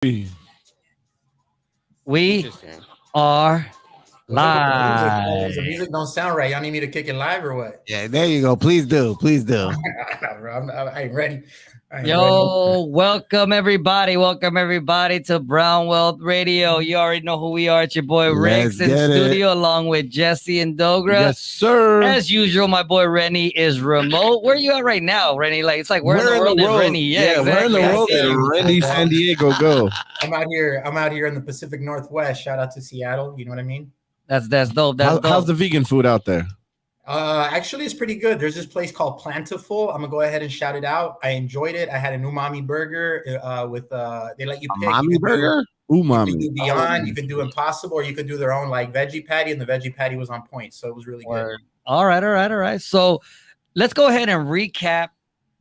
We are live. The music don't sound right. Y'all need me to kick it live or what? Yeah, there you go. Please do. Please do. I ain't ready. Yo, welcome everybody. Welcome everybody to Brown Wealth Radio. You already know who we are. It's your boy Rex in studio along with Jesse and Dogra. Yes, sir. As usual, my boy Rennie is remote. Where you at right now, Rennie? Like it's like where in the world is Rennie? Yeah, exactly. Where in the world is Rennie San Diego go? I'm out here in the Pacific Northwest. Shout out to Seattle. You know what I mean? That's dope. Dope. How's the vegan food out there? Actually, it's pretty good. There's this place called Plentiful. I'm gonna go ahead and shout it out. I enjoyed it. I had an umami burger with they let you pick. Umami burger? Umami. You can do Beyond, you can do Impossible, or you could do their own like veggie patty, and the veggie patty was on point, so it was really good. All right. So let's go ahead and recap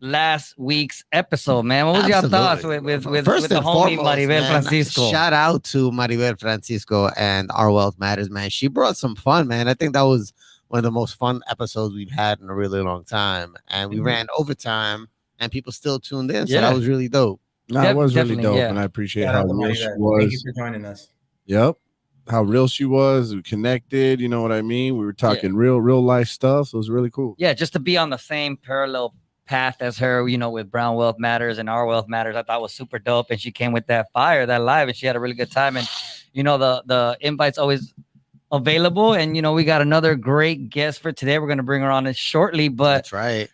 last week's episode, man. What was your thoughts with the homie Maribel Francisco? Shout out to Maribel Francisco and Our Wealth Matters, man. She brought some fun, man. I think that was one of the most fun episodes we've had in a really long time. And we ran overtime and people still tuned in. So that was really dope. No, it was really dope. And I appreciate how real she was. Thank you for joining us. Yep. How real she was. We connected. You know what I mean? We were talking real life stuff. So it was really cool. Yeah, just to be on the same parallel path as her, you know, with Brown Wealth Matters and Our Wealth Matters, I thought was super dope. And she came with that fire, that live, and she had a really good time. And, you know, the invite's always available, and you know we got another great guest for today. We're gonna bring her on it shortly, but that's right.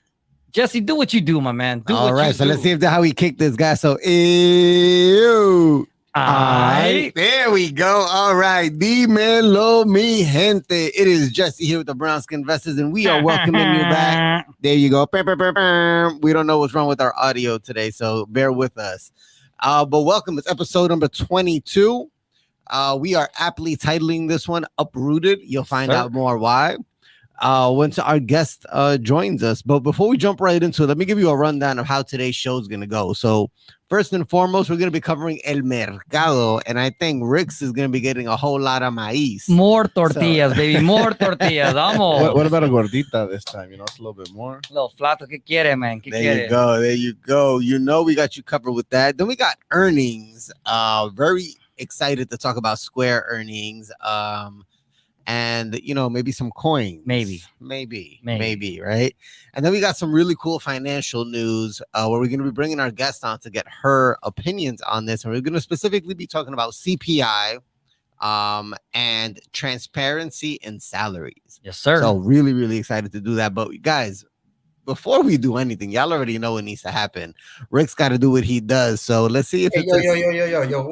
Jesse, do what you do, my man. All right, so let's see how we kick this guy. So, there we go. All right, dímelo, mi gente. It is Jesse here with the Brown Skin Investors, and we are welcoming you back. There you go. We don't know what's wrong with our audio today, so bear with us. But welcome. It's episode number 22. We are aptly titling this one Uprooted. You'll find out more why once our guest joins us. But before we jump right into it, let me give you a rundown of how today's show is going to go. So first and foremost, we're going to be covering El Mercado. And I think Rix is going to be getting a whole lot of maíz. More tortillas, baby. More tortillas. Vamos. What about a gordita this time? You know, it's a little bit more. Little flato que quiere, man. There you go. You know, we got you covered with that. Then we got earnings. Very excited to talk about Square earnings, and you know, maybe some coins, maybe, right? And then we got some really cool financial news where we're going to be bringing our guest on to get her opinions on this, and we're going to specifically be talking about CPI and transparency in salaries. Yes, sir. So really excited to do that. But guys, before we do anything, y'all already know what needs to happen. Rick's got to do what he does. So let's see if yo,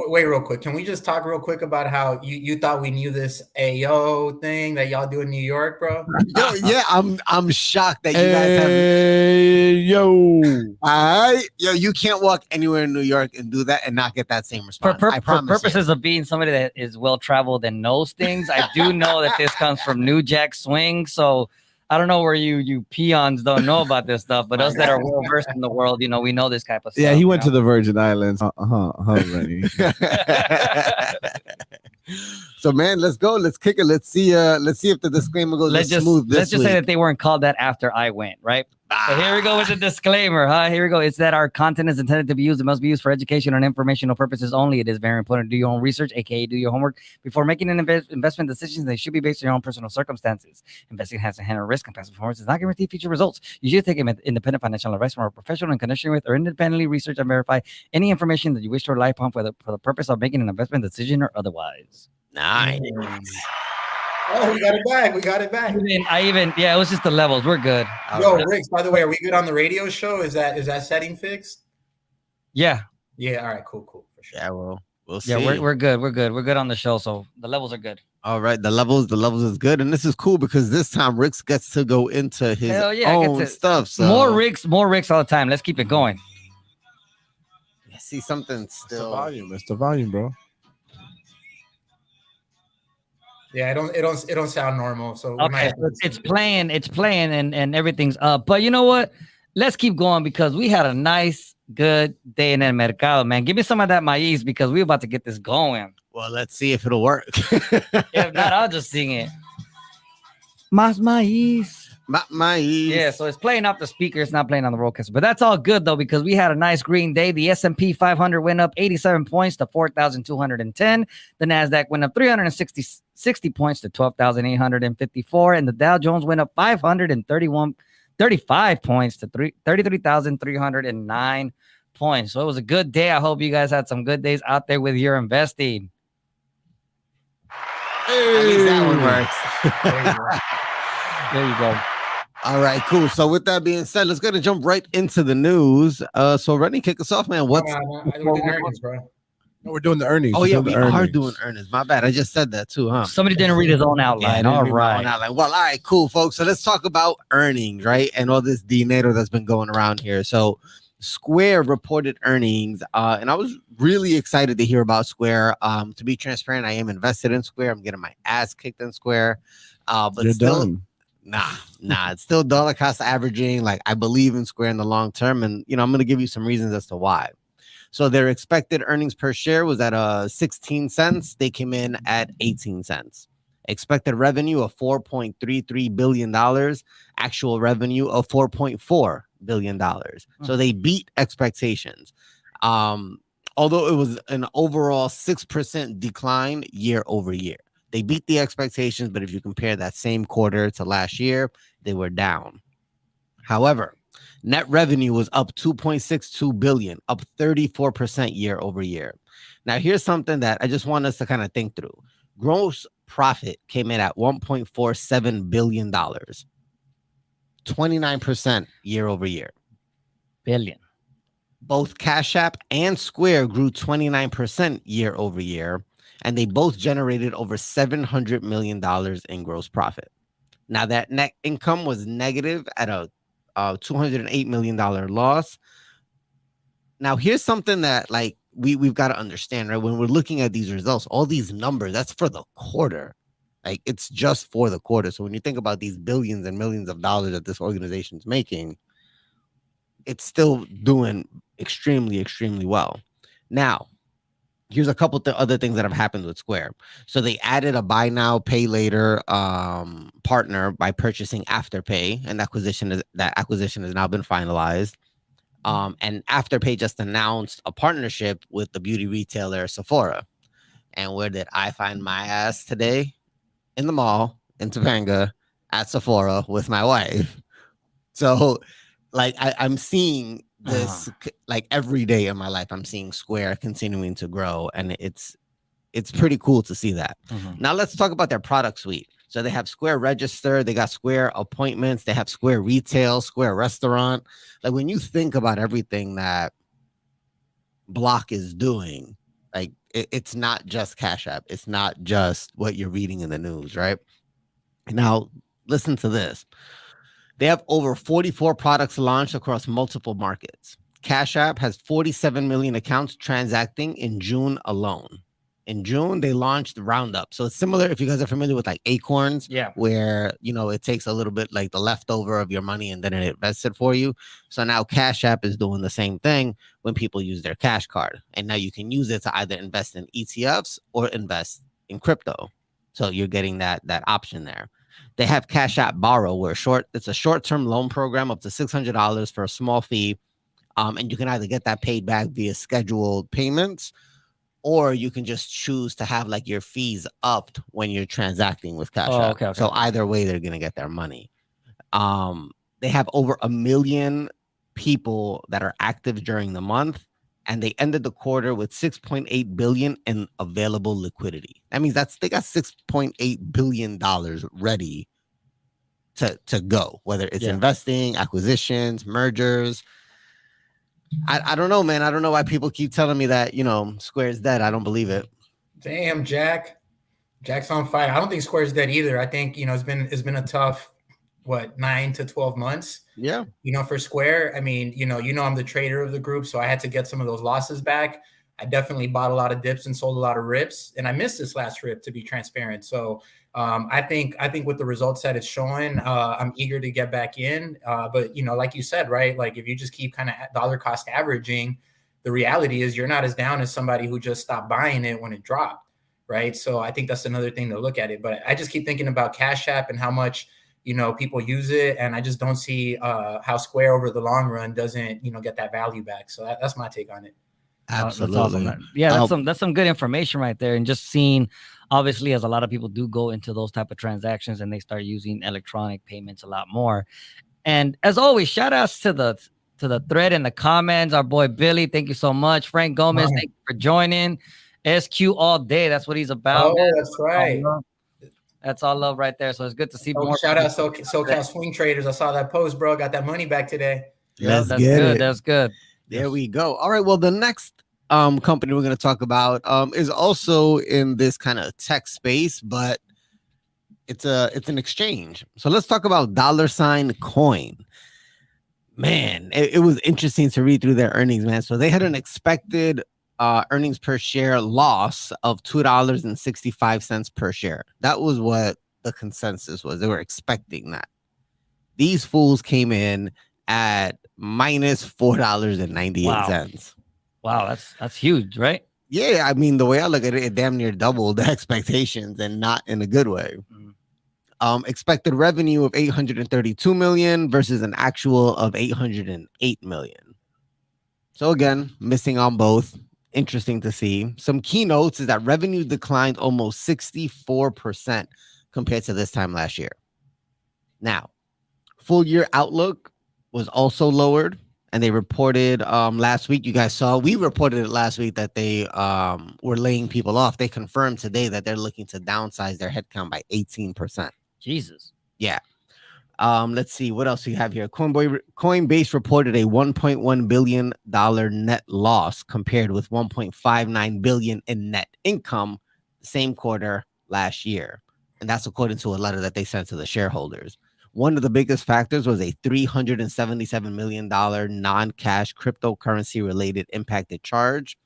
wait real quick. Can we just talk real quick about how you thought we knew this AO thing that y'all do in New York, bro? I'm shocked that you guys have. All right, you can't walk anywhere in New York and do that and not get that same response. For purposes of being somebody that is well traveled and knows things, I do know that this comes from New Jack Swing. So I don't know where you peons don't know about this stuff, but us that are well versed in the world, you know, we know this type of stuff. Yeah, he went to the Virgin Islands. Rennie. So man, let's go. Let's kick it. Let's see if the disclaimer goes smooth. Let's just say that they weren't called that after I went, right? So here we go with the disclaimer, huh? Here we go. It's that our content is intended to be used. It must be used for education and informational purposes only. It is very important to do your own research, aka do your homework before making an investment decisions. They should be based on your own personal circumstances. Investing has inherent risk, and past performance does not guarantee future results. You should take independent financial advice from a professional in connection with or independently research and verify any information that you wish to rely upon for the purpose of making an investment decision or otherwise. Nice. Oh, we got it back. It was just the levels. We're good. Riggs, by the way, are we good on the radio show? Is that setting fixed? Yeah. Yeah. All right. Cool. For sure. Yeah. We'll see. Yeah, we're good. We're good on the show. So the levels are good. All right. The levels is good. And this is cool because this time Rix gets to go into his own stuff. So more Rix all the time. Let's keep it going. I see something still. It's the volume, bro. Yeah, it don't sound normal. So okay, it's playing and everything's up. But you know what? Let's keep going because we had a nice, good day in El Mercado, man. Give me some of that maíz because we're about to get this going. Well, let's see if it'll work. If not, I'll just sing it. Más maíz. Yeah, so it's playing off the speaker. It's not playing on the roadcaster. But that's all good, though, because we had a nice green day. The S&P 500 went up 87 points to 4,210. The NASDAQ went up 360 points to 12,854. And the Dow Jones went up 35 points to 33,309 points. So it was a good day. I hope you guys had some good days out there with your investing. Hey. At least that one works. There you go. All right, cool. So with that being said, let's go to jump right into the news. So Rennie, kick us off, man. What's earnings, bro? No, we're doing the earnings. Oh yeah, we are doing earnings. My bad. I just said that too, huh? Somebody didn't read his own outline. All right. Well, all right, cool, folks. So let's talk about earnings, right? And all this dinero that's been going around here. So Square reported earnings, and I was really excited to hear about Square. To be transparent, I am invested in Square. I'm getting my ass kicked in Square. But You're still, done. Nah, it's still dollar cost averaging. Like, I believe in Square in the long term, and I'm going to give you some reasons as to why. So their expected earnings per share was at 16 cents. They came in at 18 cents. Expected revenue of $4.33 billion. Actual revenue of $4.4 billion. So they beat expectations. Although it was an overall 6% decline year over year. They beat the expectations, but if you compare that same quarter to last year, they were down. However, net revenue was up $2.62 billion, up 34% year over year. Now, here's something that I just want us to kind of think through. Gross profit came in at $1.47 billion, 29% year over year. Billion. Both Cash App and Square grew 29% year over year, and they both generated over $700 million in gross profit. Now, that net income was negative at a $208 million loss. Now, here's something that we've got to understand, right? When we're looking at these results, all these numbers, that's for the quarter. Like, it's just for the quarter. So when you think about these billions and millions of dollars that this organization is making, it's still doing extremely, extremely well. Now, here's a couple other things that have happened with Square. So they added a buy now, pay later partner by purchasing Afterpay, and that acquisition has now been finalized. And Afterpay just announced a partnership with the beauty retailer Sephora. And where did I find my ass today? In the mall in Topanga at Sephora with my wife. So, I'm seeing this every day in my life. I'm seeing Square continuing to grow, and it's pretty cool to see that. Now let's talk about their product suite. So they have Square Register, they got Square Appointments, they have Square Retail, Square Restaurant. Like, when you think about everything that Block is doing, it's not just Cash App, it's not just what you're reading in the news, right? Now listen to this. They have over 44 products launched across multiple markets. Cash App has 47 million accounts transacting in June alone. In June, they launched Roundup. So it's similar, if you guys are familiar with Acorns, where, it takes a little bit like the leftover of your money and then it invests it for you. So now Cash App is doing the same thing when people use their cash card. And now you can use it to either invest in ETFs or invest in crypto. So you're getting that option there. They have Cash App Borrow, where it's a short-term loan program up to $600 for a small fee. And you can either get that paid back via scheduled payments, or you can just choose to have your fees upped when you're transacting with Cash App. Okay. So either way, they're going to get their money. They have over 1 million people that are active during the month, and they ended the quarter with $6.8 billion in available liquidity. That means they got $6.8 billion ready to go, whether it's investing, acquisitions, mergers. I don't know, man. I don't know why people keep telling me that, Square is dead. I don't believe it. Damn, Jack's on fire. I don't think Square is dead either. I think, it's been a tough, 9 to 12 months. Yeah. For Square. I mean, I'm the trader of the group, so I had to get some of those losses back. I definitely bought a lot of dips and sold a lot of rips, and I missed this last rip, to be transparent. So I think with the results that it's showing, I'm eager to get back in. But like you said, right? If you just keep kind of dollar cost averaging, the reality is you're not as down as somebody who just stopped buying it when it dropped, right? So I think that's another thing to look at it. But I just keep thinking about Cash App and how much people use it, and I just don't see how Square over the long run doesn't, get that value back. So that's my take on it. Absolutely. That's awesome. That's some good information right there. And just seeing, obviously, as a lot of people do go into those type of transactions and they start using electronic payments a lot more. And as always, shout outs to the thread in the comments. Our boy Billy, thank you so much. Frank Gomez, thank you for joining. SQ all day. That's what he's about. Oh, that's right. That's all love right there. So it's good to see more. Shout out SoCal Swing Traders. I saw that post, bro. Got that money back today. Let's that's get good. it. That's good. There we go. All right. Well, the next company we're going to talk about is also in this kind of tech space, but it's an exchange. So let's talk about $Coin. Man, it was interesting to read through their earnings, man. So they had an expected earnings per share loss of $2.65 per share. That was what the consensus was. They were expecting that. These fools came in at minus $4.98. Wow, that's huge, right? Yeah, I mean, the way I look at it, it damn near doubled the expectations, and not in a good way. Expected revenue of 832 million versus an actual of 808 million. So again, missing on both. Interesting to see. Some keynotes is that revenue declined almost 64% compared to this time last year. Now, full year outlook was also lowered, and they reported last week. You guys saw, we reported it last week that they were laying people off. They confirmed today that they're looking to downsize their headcount by 18%. Jesus. Yeah. Let's see what else we have here. Coinbase reported a $1.1 billion net loss compared with $1.59 billion in net income the same quarter last year. And that's according to a letter that they sent to the shareholders. One of the biggest factors was a $377 million non-cash cryptocurrency related impacted charge.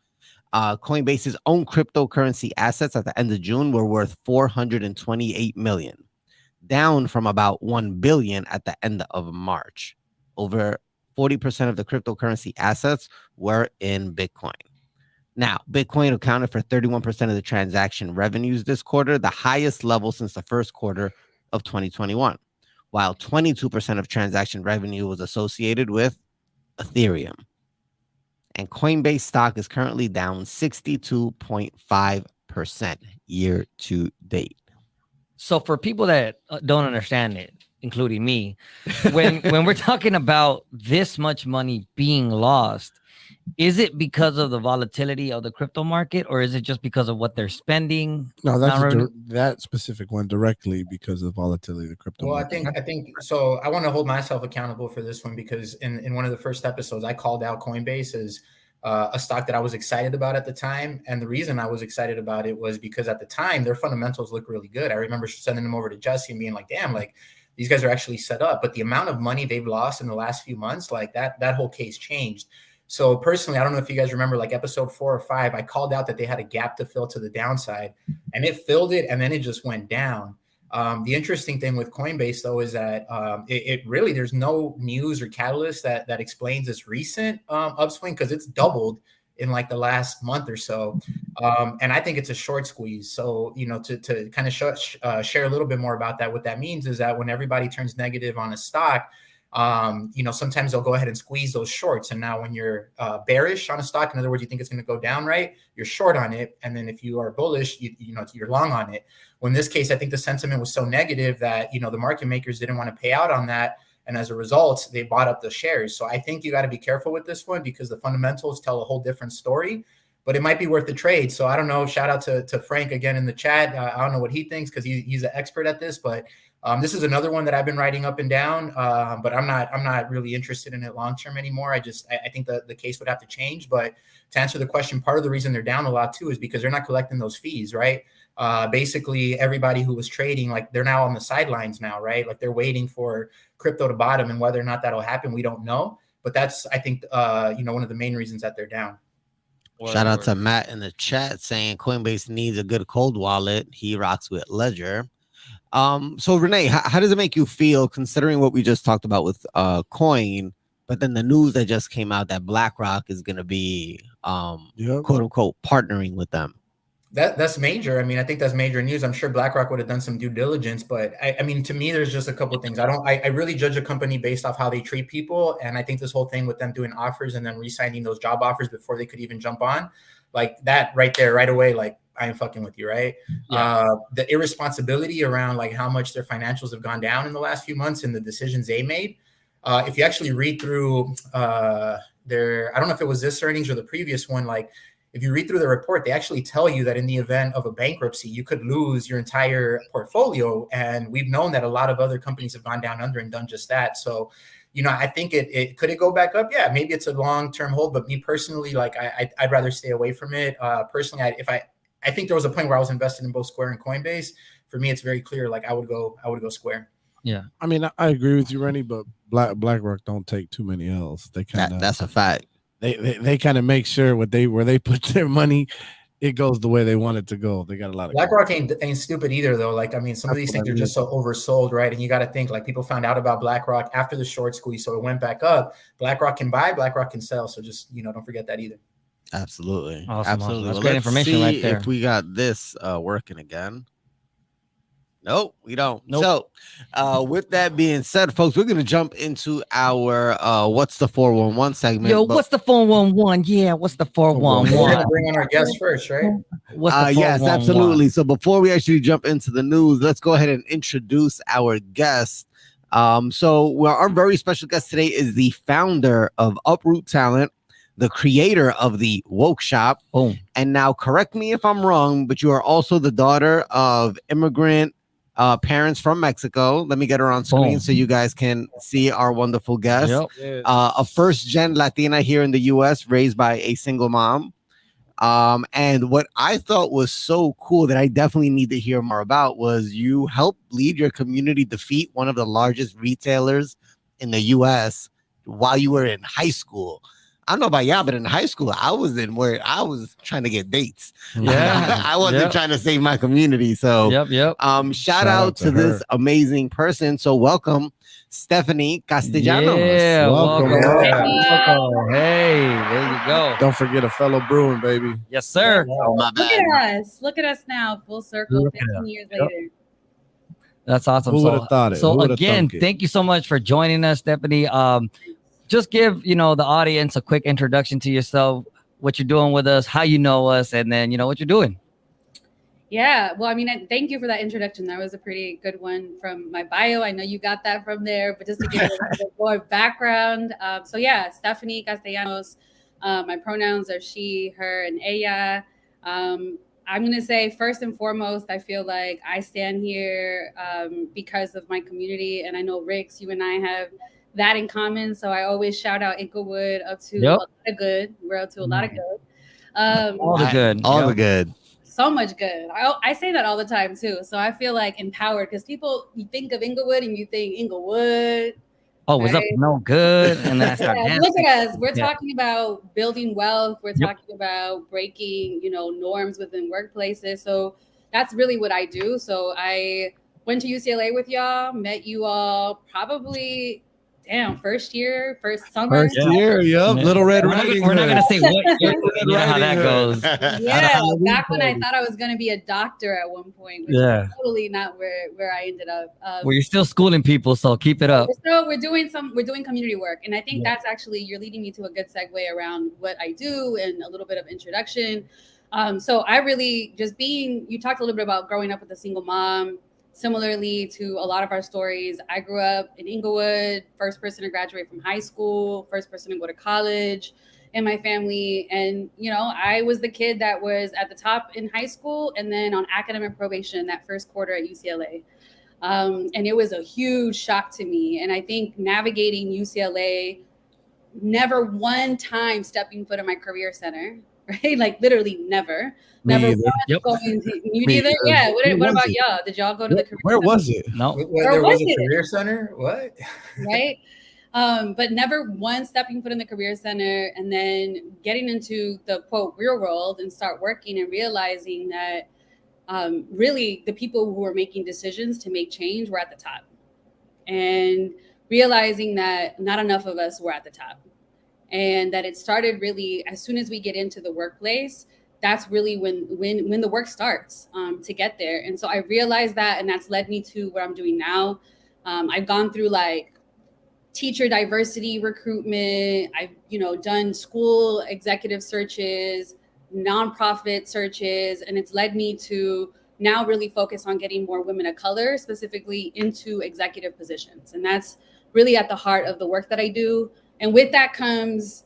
Coinbase's own cryptocurrency assets at the end of June were worth $428 million. Down from about $1 billion at the end of March. Over 40% of the cryptocurrency assets were in Bitcoin. Now, Bitcoin accounted for 31% of the transaction revenues this quarter, the highest level since the first quarter of 2021, while 22% of transaction revenue was associated with Ethereum. And Coinbase stock is currently down 62.5% year to date. So for people that don't understand it, including me, when we're talking about this much money being lost, is it because of the volatility of the crypto market, or is it just because of what they're spending? No, that specific one directly because of the volatility of the crypto market. I think so. I want to hold myself accountable for this one because in one of the first episodes, I called out Coinbase as a stock that I was excited about at the time. And the reason I was excited about it was because at the time, their fundamentals look really good. I remember sending them over to Jesse and being like, damn, like these guys are actually set up. But the amount of money they've lost in the last few months, like that whole case changed. So personally, I don't know if you guys remember, like episode 4 or 5, I called out that they had a gap to fill to the downside, and it filled it, and then it just went down. The interesting thing with Coinbase, though, is that it really, there's no news or catalyst that explains this recent upswing, because it's doubled in like the last month or so. And I think it's a short squeeze. So, to kind of share a little bit more about that, what that means is that when everybody turns negative on a stock, sometimes they'll go ahead and squeeze those shorts. And now when you're bearish on a stock, in other words, you think it's going to go down, right? You're short on it. And then if you are bullish, you're long on it. Well, in this case, I think the sentiment was so negative that, the market makers didn't want to pay out on that. And as a result, they bought up the shares. So I think you got to be careful with this one because the fundamentals tell a whole different story, but it might be worth the trade. So I don't know. Shout out to Frank again in the chat. I don't know what he thinks because he's an expert at this, but this is another one that I've been writing up and down, but I'm not really interested in it long-term anymore. I think the case would have to change. But to answer the question, part of the reason they're down a lot too is because they're not collecting those fees, right? Basically everybody who was trading, like they're now on the sidelines now, right? Like they're waiting for crypto to bottom, and whether or not that'll happen, we don't know. But that's, I think, one of the main reasons that they're down. Shout out to Matt in the chat saying Coinbase needs a good cold wallet. He rocks with Ledger. So Renee, how does it make you feel considering what we just talked about with Coin, but then the news that just came out that BlackRock is going to be quote unquote partnering with them? That's major. I mean, I think that's major news. I'm sure BlackRock would have done some due diligence, but I mean, to me, there's just a couple of things. I really judge a company based off how they treat people. And I think this whole thing with them doing offers and then re-signing those job offers before they could even jump on, like that right there, right away, like I am fucking with you, right? Yeah. The irresponsibility around like how much their financials have gone down in the last few months and the decisions they made. If you actually read through I don't know if it was this earnings or the previous one, like if you read through the report, they actually tell you that in the event of a bankruptcy, you could lose your entire portfolio. And we've known that a lot of other companies have gone down under and done just that. So, I think it could it go back up? Yeah, maybe it's a long-term hold, but me personally, like I'd rather stay away from it. Personally, I think there was a point where I was invested in both Square and Coinbase. For me, it's very clear. Like I would go Square. Yeah. I mean, I agree with you, Rennie, but BlackRock don't take too many L's. They kind of That's a fact. They kind of make sure where they put their money, it goes the way they want it to go. They got a lot of BlackRock ain't stupid either, though. Like, I mean, some of these things are just so oversold, right? And you got to think, like, people found out about BlackRock after the short squeeze, so it went back up. BlackRock can buy, BlackRock can sell. So just, don't forget that either. Absolutely. Awesome, Absolutely. awesome. That's Well, great let's information see right there. if we got this working again. Nope, we don't. Nope. So, with that being said, folks, we're going to jump into our What's the 411 segment. Yo, what's the 411? Yeah, what's the We're 411? gonna bring on our guest first, right? What's the 411? Yes, absolutely. So before we actually jump into the news, let's go ahead and introduce our guest. Our very special guest today is the founder of Uprooted Talent, the creator of the Woke Shop. Boom. And now, correct me if I'm wrong, but you are also the daughter of immigrant parents from Mexico. Let me get her on screen Boom. so you guys can see our wonderful guest. Yep. A first-gen Latina here in the U.S., raised by a single mom. And what I thought was so cool that I definitely need to hear more about was you helped lead your community defeat one of the largest retailers in the U.S. while you were in high school. I don't know about y'all, but in high school, I was trying to get dates. Yeah. I wasn't trying to save my community. So Yep. shout out to this amazing person. So welcome, Stephanie Castellanos. Yeah, Welcome. welcome. Hey, there you go. Don't forget a fellow Bruin, baby. Yes, sir. Oh, my Look bad. at us. Look at us now, full circle, Look at 15 years later. That's awesome. Who would have thought it? Who So would've again, thunk it? thank you so much for joining us, Stephanie. Just give the audience a quick introduction to yourself, what you're doing with us, how you know us, and then what you're doing. Yeah, well, I mean, thank you for that introduction. That was a pretty good one from my bio. I know you got that from there, but just to give a little bit more background. Stephanie Castellanos. My pronouns are she, her, and ella. I'm going to say first and foremost, I feel like I stand here because of my community. And I know, Rix, you and I have that in common. So I always shout out Inglewood up to a lot of good. We're up to a lot of good. All the good. All the good. So much good. I say that all the time too. So I feel like empowered because you think of Inglewood and you think Inglewood. Oh, was up to no good. And then I start dancing. Look at us. We're talking about building wealth. We're talking about breaking, norms within workplaces. So that's really what I do. So I went to UCLA with y'all, met you all probably first year, first summer. First year, yep. Little Red Riding We're not Hood. going to say what year. You know how that goes. Yeah, back when I thought I was going to be a doctor at one point, which is totally not where I ended up. Well, you're still schooling people, so keep it up. We're doing community work, and I think that's actually, you're leading me to a good segue around what I do and a little bit of introduction. So I really you talked a little bit about growing up with a single mom. Similarly to a lot of our stories, I grew up in Inglewood, first person to graduate from high school, first person to go to college in my family. And, I was the kid that was at the top in high school and then on academic probation that first quarter at UCLA. And it was a huge shock to me. And I think navigating UCLA, never one time stepping foot in my career center, right? Like literally never. Never going to, you either. Yeah. What about y'all? Did y'all go to the career Where center? was it? No. There was a career center? What? Right. But never one stepping foot in the career center and then getting into the quote real world and start working and realizing that really the people who were making decisions to make change were at the top, and realizing that not enough of us were at the top, and that it started really as soon as we get into the workplace, that's really when the work starts to get there. And so I realized that, and that's led me to what I'm doing now. I've gone through like teacher diversity recruitment. I've, done school executive searches, nonprofit searches, and it's led me to now really focus on getting more women of color specifically into executive positions. And that's really at the heart of the work that I do. And with that comes,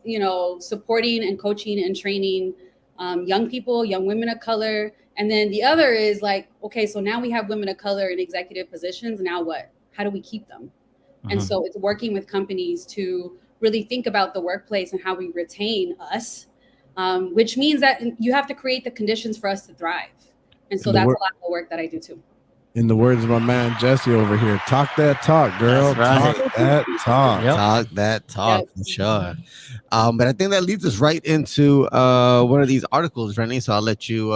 supporting and coaching and training young people, young women of color. And then the other is like, okay, so now we have women of color in executive positions. Now what? How do we keep them? And so it's working with companies to really think about the workplace and how we retain us, which means that you have to create the conditions for us to thrive. And so that's a lot of the work that I do too. In the words of my man Jesse over here, talk that talk, girl. That's right. Talk that talk. Yep. Talk that talk, for sure. But I think that leads us right into one of these articles, Rennie. So I'll let you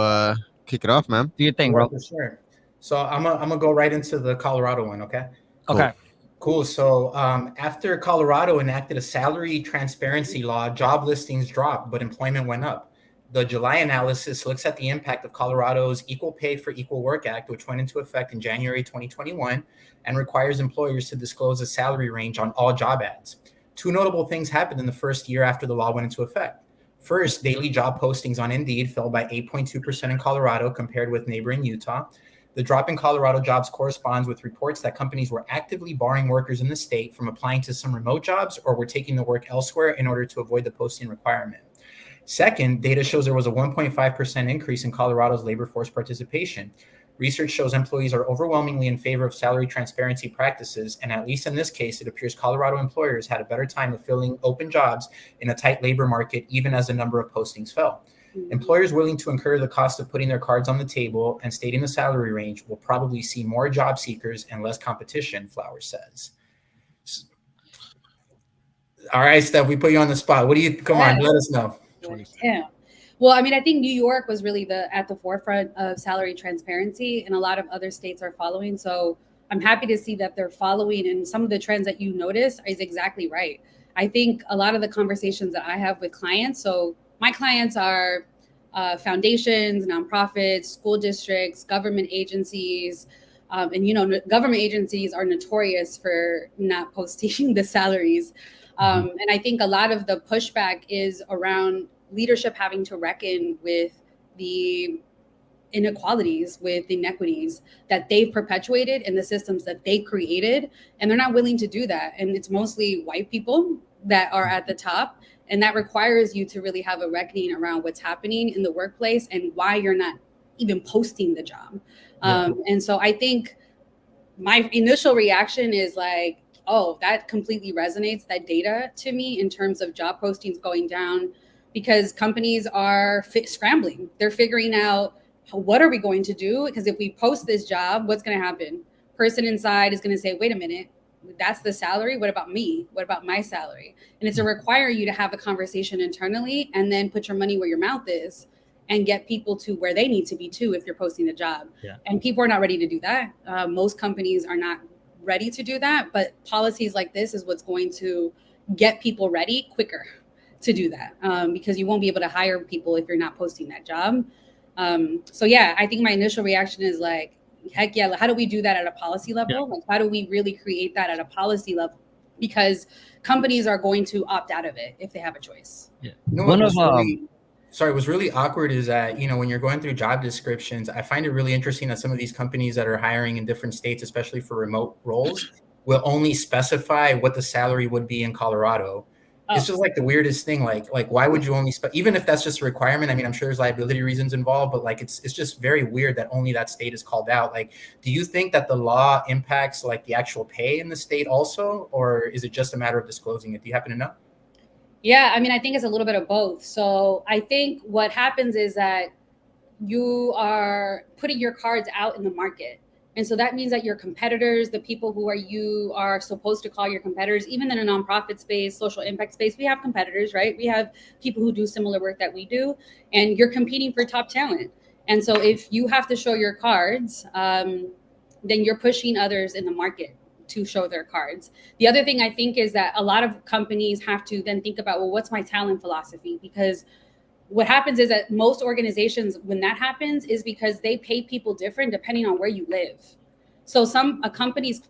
kick it off, man. Do your thing, bro. For sure. So I'm gonna go right into the Colorado one. Okay. Okay. Cool. So after Colorado enacted a salary transparency law, job listings dropped, but employment went up. The July analysis looks at the impact of Colorado's Equal Pay for Equal Work Act, which went into effect in January 2021 and requires employers to disclose a salary range on all job ads. Two notable things happened in the first year after the law went into effect. First, daily job postings on Indeed fell by 8.2% in Colorado compared with neighboring Utah. The drop in Colorado jobs corresponds with reports that companies were actively barring workers in the state from applying to some remote jobs or were taking the work elsewhere in order to avoid the posting requirement. Second, data shows there was a 1.5% increase in Colorado's labor force participation. Research shows employees are overwhelmingly in favor of salary transparency practices, and at least in this case, it appears Colorado employers had a better time of filling open jobs in a tight labor market, even as the number of postings fell. Employers willing to incur the cost of putting their cards on the table and stating the salary range will probably see more job seekers and less competition, Flowers says. All right, Steph, we put you on the spot. Come on, let us know. Yeah. Well, I mean, I think New York was really at the forefront of salary transparency, and a lot of other states are following. So I'm happy to see that they're following, and some of the trends that you notice is exactly right. I think a lot of the conversations that I have with clients, so my clients are foundations, nonprofits, school districts, government agencies, and government agencies are notorious for not posting the salaries. And I think a lot of the pushback is around leadership having to reckon with the inequalities, with inequities that they've perpetuated in the systems that they created, and they're not willing to do that. And it's mostly white people that are at the top, and that requires you to really have a reckoning around what's happening in the workplace and why you're not even posting the job. And so I think my initial reaction is like, oh, that completely resonates, that data to me, in terms of job postings going down, because companies are scrambling. They're figuring out, what are we going to do? Because if we post this job, what's going to happen? Person inside is going to say, wait a minute, that's the salary. What about me? What about my salary? And it's to require you to have a conversation internally and then put your money where your mouth is and get people to where they need to be too if you're posting the job. Yeah. And people are not ready to do that. Most companies are not ready to do that, but policies like this is what's going to get people ready quicker to do that, because you won't be able to hire people if you're not posting that job. So yeah, I think my initial reaction is like, heck yeah, how do we do that at a policy level? Yeah. Like, how do we really create that at a policy level? Because companies are going to opt out of it if they have a choice. Yeah. What's really awkward is that, when you're going through job descriptions, I find it really interesting that some of these companies that are hiring in different states, especially for remote roles, will only specify what the salary would be in Colorado. It's just like the weirdest thing. Like why would you only even if that's just a requirement? I mean, I'm sure there's liability reasons involved, but like it's just very weird that only that state is called out. Like, do you think that the law impacts like the actual pay in the state also, or is it just a matter of disclosing it? Do you happen to know? Yeah, I mean, I think it's a little bit of both. So I think what happens is that you are putting your cards out in the market. And so that means that your competitors, the people who you are supposed to call your competitors, even in a nonprofit space, social impact space, we have competitors, right? We have people who do similar work that we do, and you're competing for top talent. And so if you have to show your cards, then you're pushing others in the market to show their cards. The other thing I think is that a lot of companies have to then think about, well, what's my talent philosophy? Because what happens is that most organizations, when that happens, is because they pay people different depending on where you live. So a company's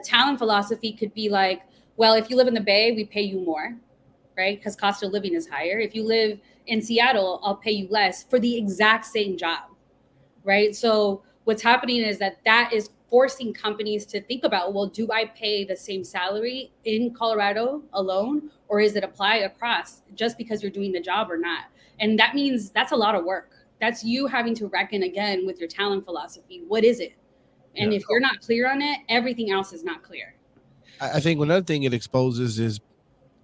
talent philosophy could be like, well, if you live in the Bay, we pay you more, right? Because cost of living is higher. If you live in Seattle, I'll pay you less for the exact same job, right? So what's happening is that is forcing companies to think about, well, do I pay the same salary in Colorado alone, or is it apply across just because you're doing the job or not? And that means that's a lot of work. That's you having to reckon again with your talent philosophy. What is it? And if you're not clear on it, everything else is not clear. I think another thing it exposes is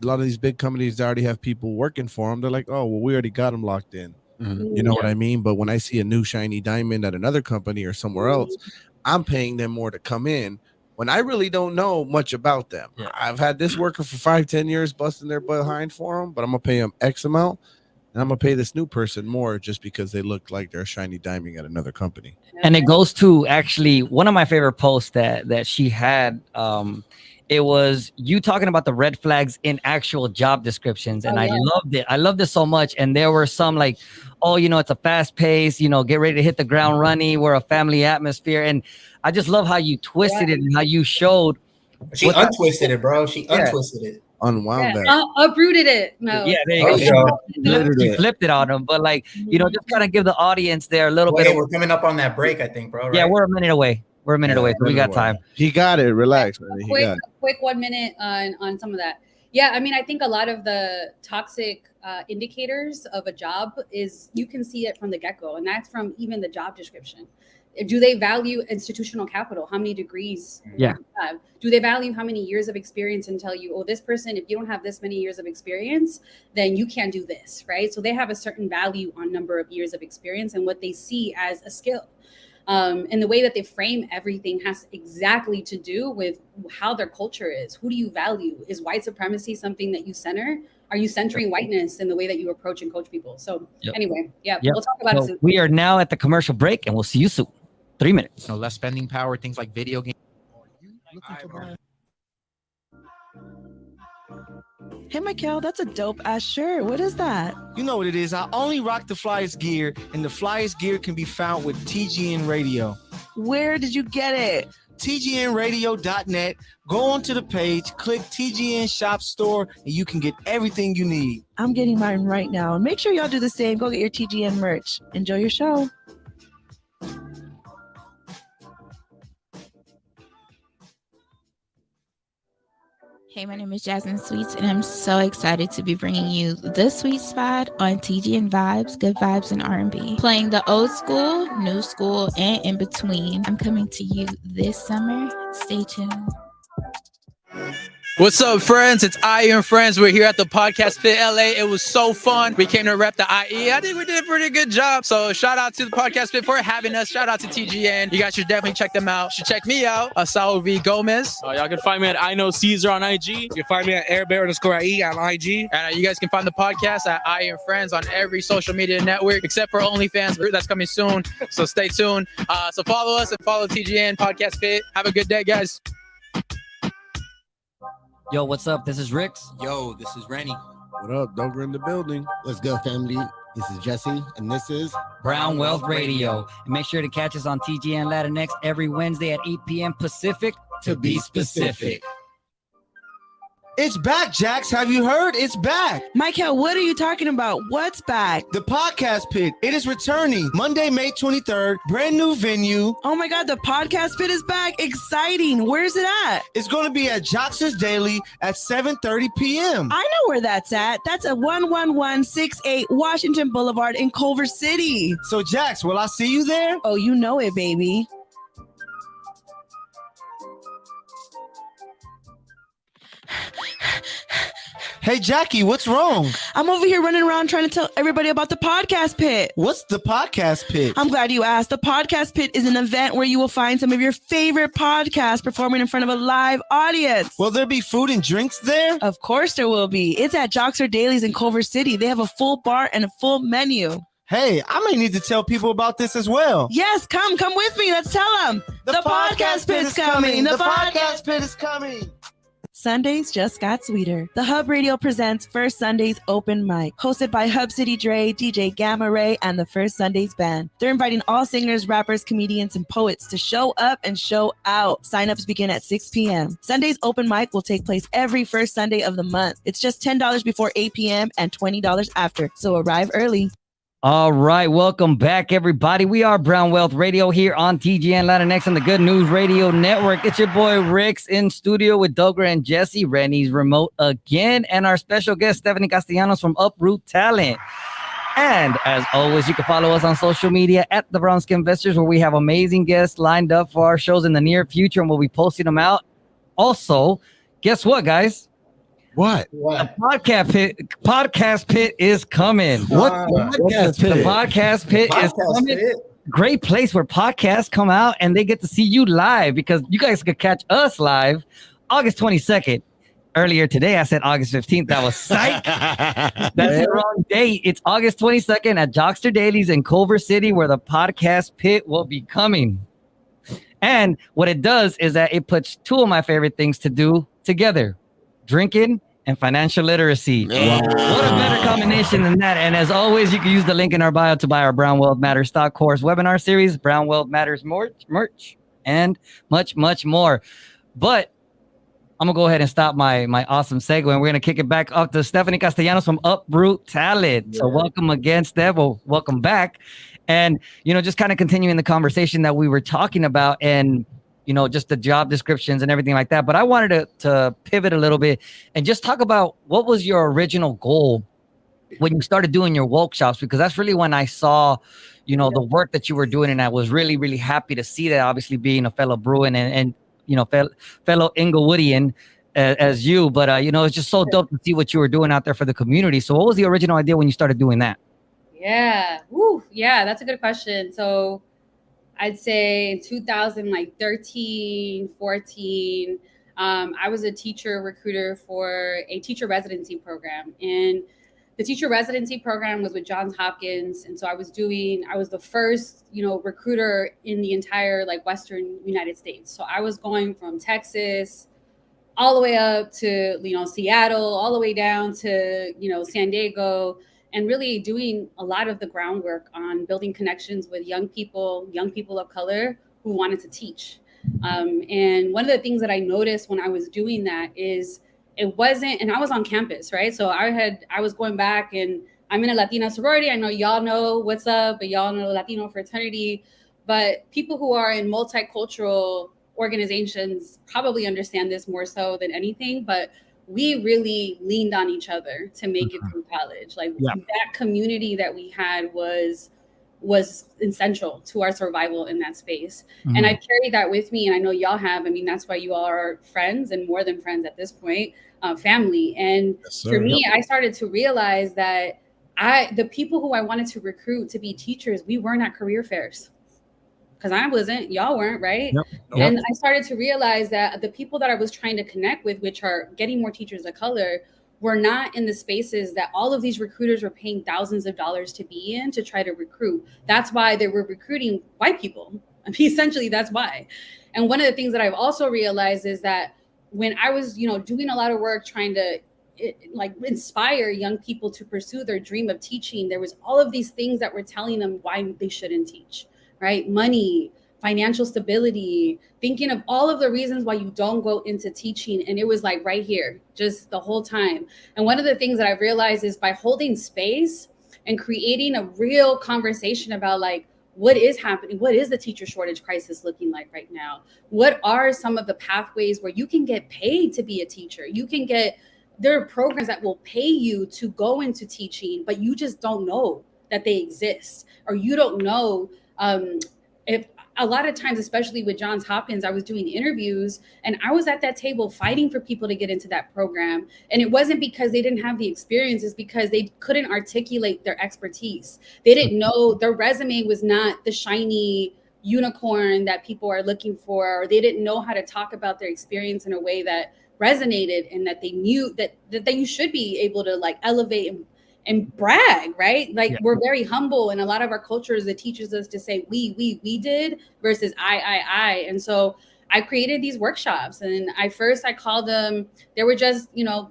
a lot of these big companies that already have people working for them. They're like, oh, well, we already got them locked in. You know what I mean? But when I see a new shiny diamond at another company or somewhere else, I'm paying them more to come in when I really don't know much about them. I've had this worker for 5-10 years busting their behind for them, but I'm going to pay them X amount. And I'm going to pay this new person more just because they look like they're a shiny diamond at another company. And it goes to actually one of my favorite posts that she had. It was you talking about the red flags in actual job descriptions. And I loved it. I loved it so much. And there were some like, oh, it's a fast pace, get ready to hit the ground running. We're a family atmosphere. And I just love how you twisted it and how you showed. She untwisted it, bro. She untwisted it. Unwound that. Uprooted it. No. Yeah, there you go. She flipped it on them. But like, just kind of give the audience there a little bit. We're coming up on that break, I think, bro. Right? Yeah, we're a minute away. So we got time. He got it. Relax, man. Quick 1 minute on some of that. Yeah, I mean, I think a lot of the toxic indicators of a job is you can see it from the get-go, and that's from even the job description. Do they value institutional capital? How many degrees? Do they value how many years of experience and tell you, oh, this person, if you don't have this many years of experience, then you can't do this, right? So they have a certain value on number of years of experience and what they see as a skill. And the way that they frame everything has exactly to do with how their culture is. Who do you value? Is white supremacy something that you center? Are you centering whiteness in the way that you approach and coach people? So anyway, we'll talk about it soon. We are now at the commercial break and we'll see you soon. 3 minutes. Less spending power, things like video games. Hey, Michael, that's a dope ass shirt. What is that? You know what it is. I only rock the Flyers gear, and the Flyers gear can be found with TGN Radio. Where did you get it? TGNradio.net. Go onto the page, click TGN Shop Store, and you can get everything you need. I'm getting mine right now. And make sure y'all do the same. Go get your TGN merch. Enjoy your show. Hey, my name is Jasmine Sweets, and I'm so excited to be bringing you The Sweet Spot on TGN Vibes, Good Vibes, and R&B. Playing the old school, new school, and in between. I'm coming to you this summer. Stay tuned. What's up, friends? It's Iron Friends. We're here at the Podcast Pit LA. It was so fun. We came to rep the IE. I think we did a pretty good job. So shout out to the Podcast Pit for having us. Shout out to TGN. You guys should definitely check them out. You should check me out, Saul V. Gomez. Y'all can find me at I Know Caesar on IG. You can find me at airbear_IE on IG. And you guys can find the podcast at Iron Friends on every social media network except for OnlyFans. That's coming soon. So stay tuned. So follow us and follow TGN Podcast Pit. Have a good day, guys. Yo, what's up? This is Rix. Yo, this is Rennie. What up? Dover in the building. Let's go, family. This is Jesse, and this is Brown Wealth Radio. And make sure to catch us on TGN Latinx every Wednesday at 8 p.m. Pacific, to be specific. It's back, Jax. Have you heard? It's back. Michael, what are you talking about? What's back? The Podcast Pit. It is returning Monday, May 23rd. Brand new venue. Oh my God, the Podcast Pit is back. Exciting. Where's it at? It's going to be at Jax's Daily at 7:30 p.m. I know where that's at. That's at 11168 Washington Boulevard in Culver City. So, Jax, will I see you there? Oh, you know it, baby. Hey, Jackie, what's wrong? I'm over here running around trying to tell everybody about the Podcast Pit. What's the Podcast Pit? I'm glad you asked. The Podcast Pit is an event where you will find some of your favorite podcasts performing in front of a live audience. Will there be food and drinks there? Of course there will be. It's at Joxer Dailies in Culver City. They have a full bar and a full menu. Hey, I may need to tell people about this as well. Yes, come with me. Let's tell them. The Podcast Pit is coming. The Podcast Pit is coming. Sundays just got sweeter. The Hub Radio presents First Sundays Open Mic, hosted by Hub City Dre, DJ Gamma Ray, and the First Sundays Band. They're inviting all singers, rappers, comedians, and poets to show up and show out. Sign-ups begin at 6 p.m. Sunday's Open Mic will take place every first Sunday of the month. It's just $10 before 8 p.m. and $20 after, so arrive early. All right, welcome back, everybody. We are Brown Wealth Radio here on TGN Latinx on the Good News Radio Network. It's your boy Rix in studio with Dogra and Jesse. Rennie's remote again, and our special guest Stephanie Castellanos from Uprooted Talent. And as always, you can follow us on social media at the Brown Skin Investors, where we have amazing guests lined up for our shows in the near future, and we'll be posting them out. Also, guess what, guys? What? The podcast pit is coming. What? The podcast pit is coming. Great place where podcasts come out and they get to see you live, because you guys could catch us live August 22nd. Earlier today, I said August 15th. That was psych. That's the wrong date. It's August 22nd at Jockster Dailies in Culver City, where the podcast pit will be coming. And what it does is that it puts two of my favorite things to do together: drinking and financial literacy. Wow. What a better combination than that. And as always, you can use the link in our bio to buy our Brown Wealth Matters stock course webinar series, Brown Wealth Matters merch, and much, much more. But I'm going to go ahead and stop my awesome segue, and we're going to kick it back up to Stephanie Castellanos from Uprooted Talent. Yeah. So welcome again, Steph. Well, welcome back. And, just kind of continuing the conversation that we were talking about, and just the job descriptions and everything like that. But I wanted to pivot a little bit and just talk about what was your original goal when you started doing your workshops, because that's really when I saw, the work that you were doing. And I was really, really happy to see that, obviously being a fellow Bruin and fellow Inglewoodian as you. But, it's just so dope to see what you were doing out there for the community. So what was the original idea when you started doing that? Yeah. Woo. Yeah, that's a good question. So I'd say in 2013, 14, I was a teacher recruiter for a teacher residency program. And the teacher residency program was with Johns Hopkins. And so I was the first, recruiter in the entire Western United States. So I was going from Texas all the way up to, Seattle, all the way down to, San Diego, and really doing a lot of the groundwork on building connections with young people of color who wanted to teach. And one of the things that I noticed when I was doing that is it wasn't, and I was on campus, right? So I was going back, and I'm in a Latina sorority. I know y'all know what's up, but y'all know Latino fraternity. But people who are in multicultural organizations probably understand this more so than anything, but we really leaned on each other to make it through college. That community that we had was essential to our survival in that space. Mm-hmm. And I carry that with me. And I know y'all have. I mean, that's why you all are friends, and more than friends at this point, family. And for me, I started to realize that the people who I wanted to recruit to be teachers, we weren't at career fairs. Because I wasn't, y'all weren't, right? Yep. And I started to realize that the people that I was trying to connect with, which are getting more teachers of color, were not in the spaces that all of these recruiters were paying thousands of dollars to be in to try to recruit. That's why they were recruiting white people. I mean, essentially, that's why. And one of the things that I've also realized is that when I was, doing a lot of work trying to inspire young people to pursue their dream of teaching, there was all of these things that were telling them why they shouldn't teach. Right? Money, financial stability, thinking of all of the reasons why you don't go into teaching. And it was right here, just the whole time. And one of the things that I realized is by holding space and creating a real conversation about what is happening, what is the teacher shortage crisis looking like right now? What are some of the pathways where you can get paid to be a teacher? There are programs that will pay you to go into teaching, but you just don't know that they exist, or you don't know. If a lot of times, especially with Johns Hopkins, I was doing interviews and I was at that table fighting for people to get into that program. And it wasn't because they didn't have the experience, it's because they couldn't articulate their expertise. They didn't know, their resume was not the shiny unicorn that people are looking for, or they didn't know how to talk about their experience in a way that resonated, and that they knew that you should be able to elevate and brag, right? We're very humble, and a lot of our cultures that teaches us to say we did versus I. And so I created these workshops, and I called them, they were just,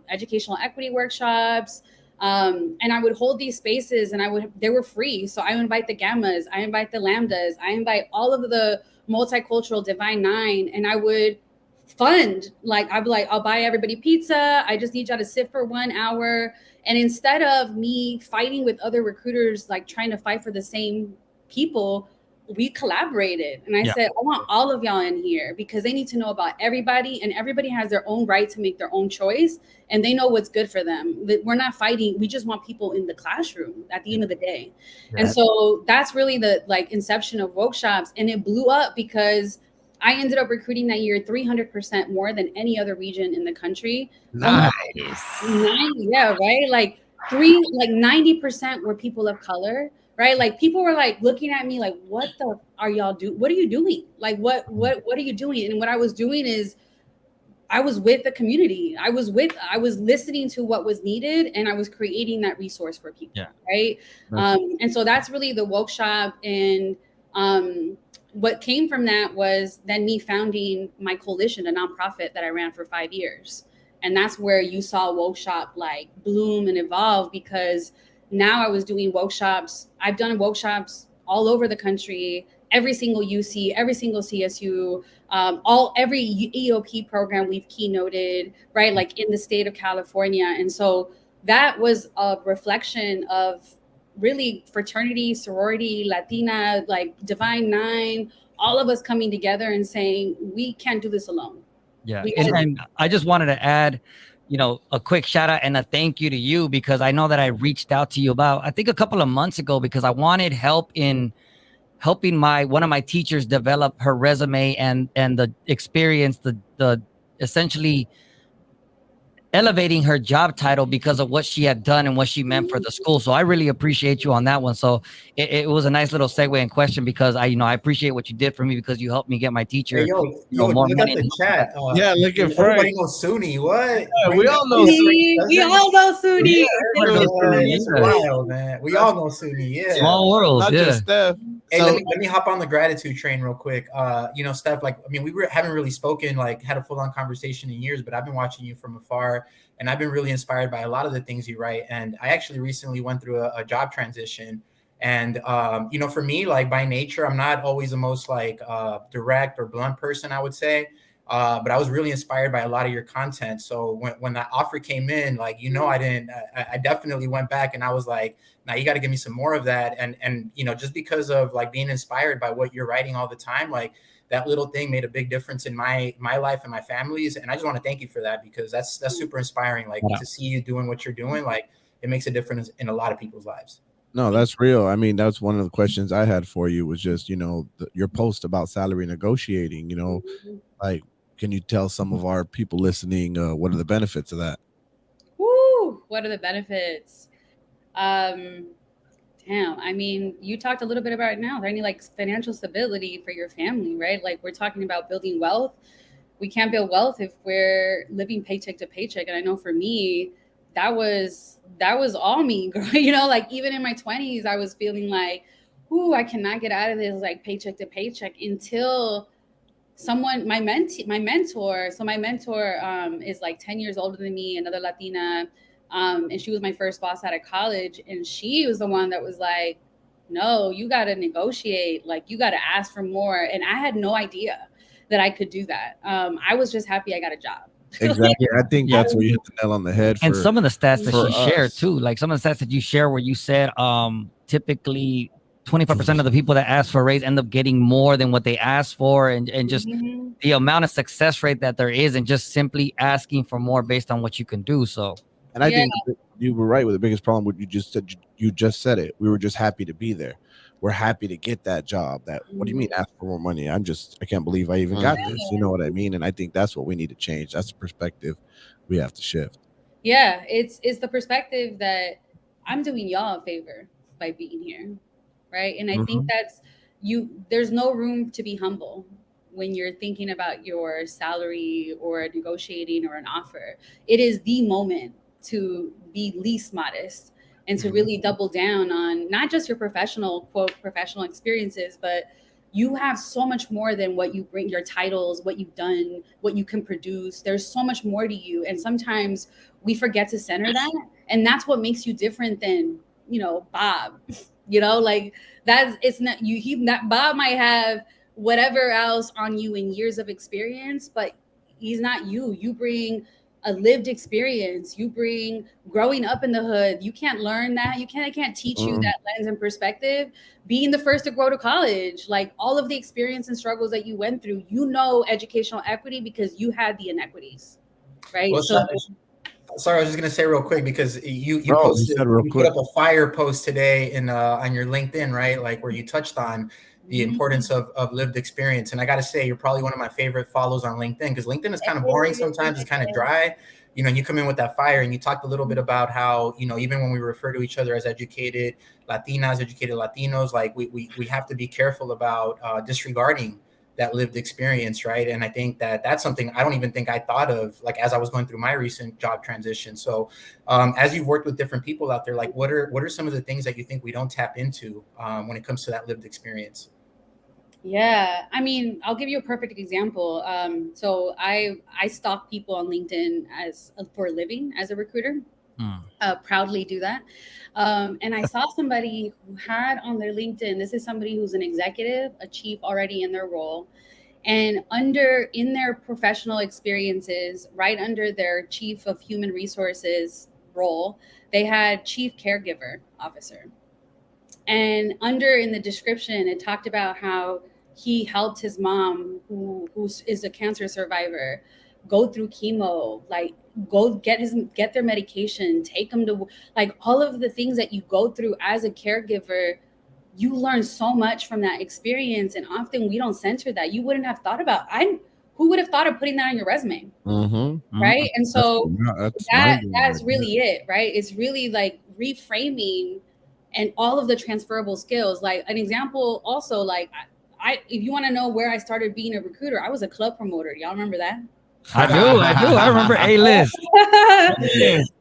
educational equity workshops. And I would hold these spaces, and they were free. So I invite the Gammas, I invite the Lambdas, I invite all of the multicultural Divine Nine, and I would fund, I'd be like, I'll buy everybody pizza. I just need y'all to sit for 1 hour. And instead of me fighting with other recruiters, trying to fight for the same people, we collaborated. And I said, I want all of y'all in here because they need to know about everybody, and everybody has their own right to make their own choice, and they know what's good for them. We're not fighting. We just want people in the classroom at the end of the day. Yeah. And so that's really the inception of workshops. And it blew up because I ended up recruiting that year 300% more than any other region in the country. Nice. 90% were people of color. Right? People were looking at me what the are y'all doing? What are you doing? What are you doing? And what I was doing is I was with the community. I was listening to what was needed, and I was creating that resource for people. Yeah. Right. And so that's really the workshop. And what came from that was then me founding my coalition, a nonprofit that I ran for 5 years. And that's where you saw workshop bloom and evolve, because now I was doing workshops. I've done workshops all over the country, every single UC, every single CSU, every EOP program we've keynoted, right? In the state of California. And so that was a reflection of really fraternity, sorority, Latina, Divine Nine, all of us coming together and saying, we can't do this alone. Yeah. And I just wanted to add, a quick shout out and a thank you to you, because I know that I reached out to you about, I think a couple of months ago, because I wanted help in helping one of my teachers develop her resume and the experience, the essentially elevating her job title because of what she had done and what she meant for the school. So I really appreciate you on that one. So it was a nice little segue and question, because I appreciate what you did for me, because you helped me get my teacher. Hey, more look money. At the chat. Yeah, look at Frank. Everybody knows Sunni. What? Yeah, we all know Sunni. We all know Sunni. It's wild, man. We all know Sunni. Yeah. Small world. Not just Steph. Hey, let me hop on the gratitude train real quick. Steph, we haven't really spoken, had a full-on conversation in years, but I've been watching you from afar, and I've been really inspired by a lot of the things you write. And I actually recently went through a job transition. And, for me, by nature, I'm not always the most direct or blunt person, I would say. But I was really inspired by a lot of your content. So when that offer came in, I definitely went back and I was like, now you got to give me some more of that. And, just because of being inspired by what you're writing all the time, that little thing made a big difference in my life and my family's. And I just want to thank you for that, because that's super inspiring. To see you doing what you're doing, it makes a difference in a lot of people's lives. No, that's real. I mean, that's one of the questions I had for you was just, your post about salary negotiating, can you tell some of our people listening, what are the benefits of that? Woo! What are the benefits? I mean, you talked a little bit about it now. Are there any financial stability for your family, right? We're talking about building wealth. We can't build wealth if we're living paycheck to paycheck. And I know for me, that was all me, even in my 20s, I was feeling I cannot get out of this paycheck to paycheck until my mentor is 10 years older than me, another Latina. And she was my first boss out of college. And she was the one that was no, you got to negotiate. You got to ask for more. And I had no idea that I could do that. I was just happy I got a job. Exactly. I think that's where you hit the nail on the head. And some of the stats that she shared too, some of the stats that you share where you said, typically 25% of the people that ask for a raise end up getting more than what they asked for, and just the amount of success rate that there is, and just simply asking for more based on what you can do. So, and I think you were right with the biggest problem. What you just said, you just said it. We were just happy to be there. We're happy to get that job. What do you mean ask for more money? I can't believe I even got this. You know what I mean? And I think that's what we need to change. That's the perspective we have to shift. Yeah, it's the perspective that I'm doing y'all a favor by being here. Right. And I think there's no room to be humble when you're thinking about your salary or negotiating or an offer. It is the moment to be least modest and to really double down on not just your professional experiences, but you have so much more than what you bring, your titles, what you've done, what you can produce. There's so much more to you. And sometimes we forget to center that. And that's what makes you different than, you know, Bob, you know, like that's, it's not you, that Bob might have whatever else on you in years of experience, but he's not you. You bring a lived experience. You bring growing up in the hood. You can't learn that. I can't teach you that lens and perspective. Being the first to grow to college, like all of the experience and struggles that you went through, you know, educational equity because you had the inequities, right? Well, So sorry, I was just gonna say real quick because you Bro, posted, said real you quick. put up a fire post today in on your LinkedIn, right? Like where you touched on the importance of lived experience. And I got to say, you're probably one of my favorite follows on LinkedIn because LinkedIn is kind of boring sometimes. It's kind of dry. You know, you come in with that fire and you talked a little bit about how, you know, even when we refer to each other as educated Latinas, educated Latinos, like we have to be careful about disregarding that lived experience, right? And I think that that's something I don't even think I thought of, like as I was going through my recent job transition. So as you've worked with different people out there, like what are some of the things that you think we don't tap into when it comes to that lived experience? yeah, I mean, I'll give you a perfect example. So I stalk people on LinkedIn as for a living as a recruiter. Proudly do that. And I saw somebody who had on their LinkedIn, this is somebody who's an executive, a chief already in their role. And in their professional experiences, right under their chief of human resources role, they had chief caregiver officer. And in the description, it talked about how he helped his mom, who is a cancer survivor, go through chemo, like go get their medication, take them to, like all of the things that you go through as a caregiver. You learn so much from that experience, and often we don't center that. You wouldn't have thought about. Who would have thought of putting that on your resume, right? And so that's really it, right? It's really like reframing and all of the transferable skills. Like an example, also, like if you want to know where I started being a recruiter, I was a club promoter. Y'all remember that? I do. I remember A-list.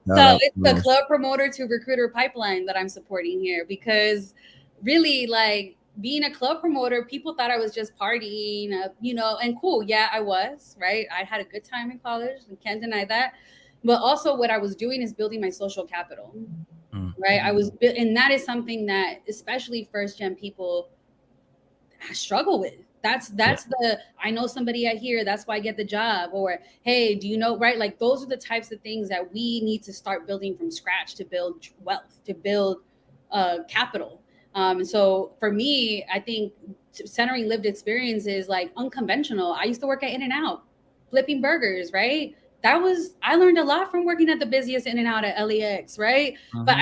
So it's the club promoter to recruiter pipeline that I'm supporting here, because really, like being a club promoter, people thought I was just partying, you know, and cool. Yeah, I was, right? I had a good time in college and can't deny that. But also what I was doing is building my social capital, right? And that is something that especially first gen people struggle with. That's I know somebody out here, that's why I get the job. Or, hey, do you know, right? Like those are the types of things that we need to start building from scratch to build wealth, to build capital. So for me, I think centering lived experiences, like unconventional. I used to work at In-N-Out, flipping burgers, right? I learned a lot from working at the busiest In-N-Out at LAX, right? But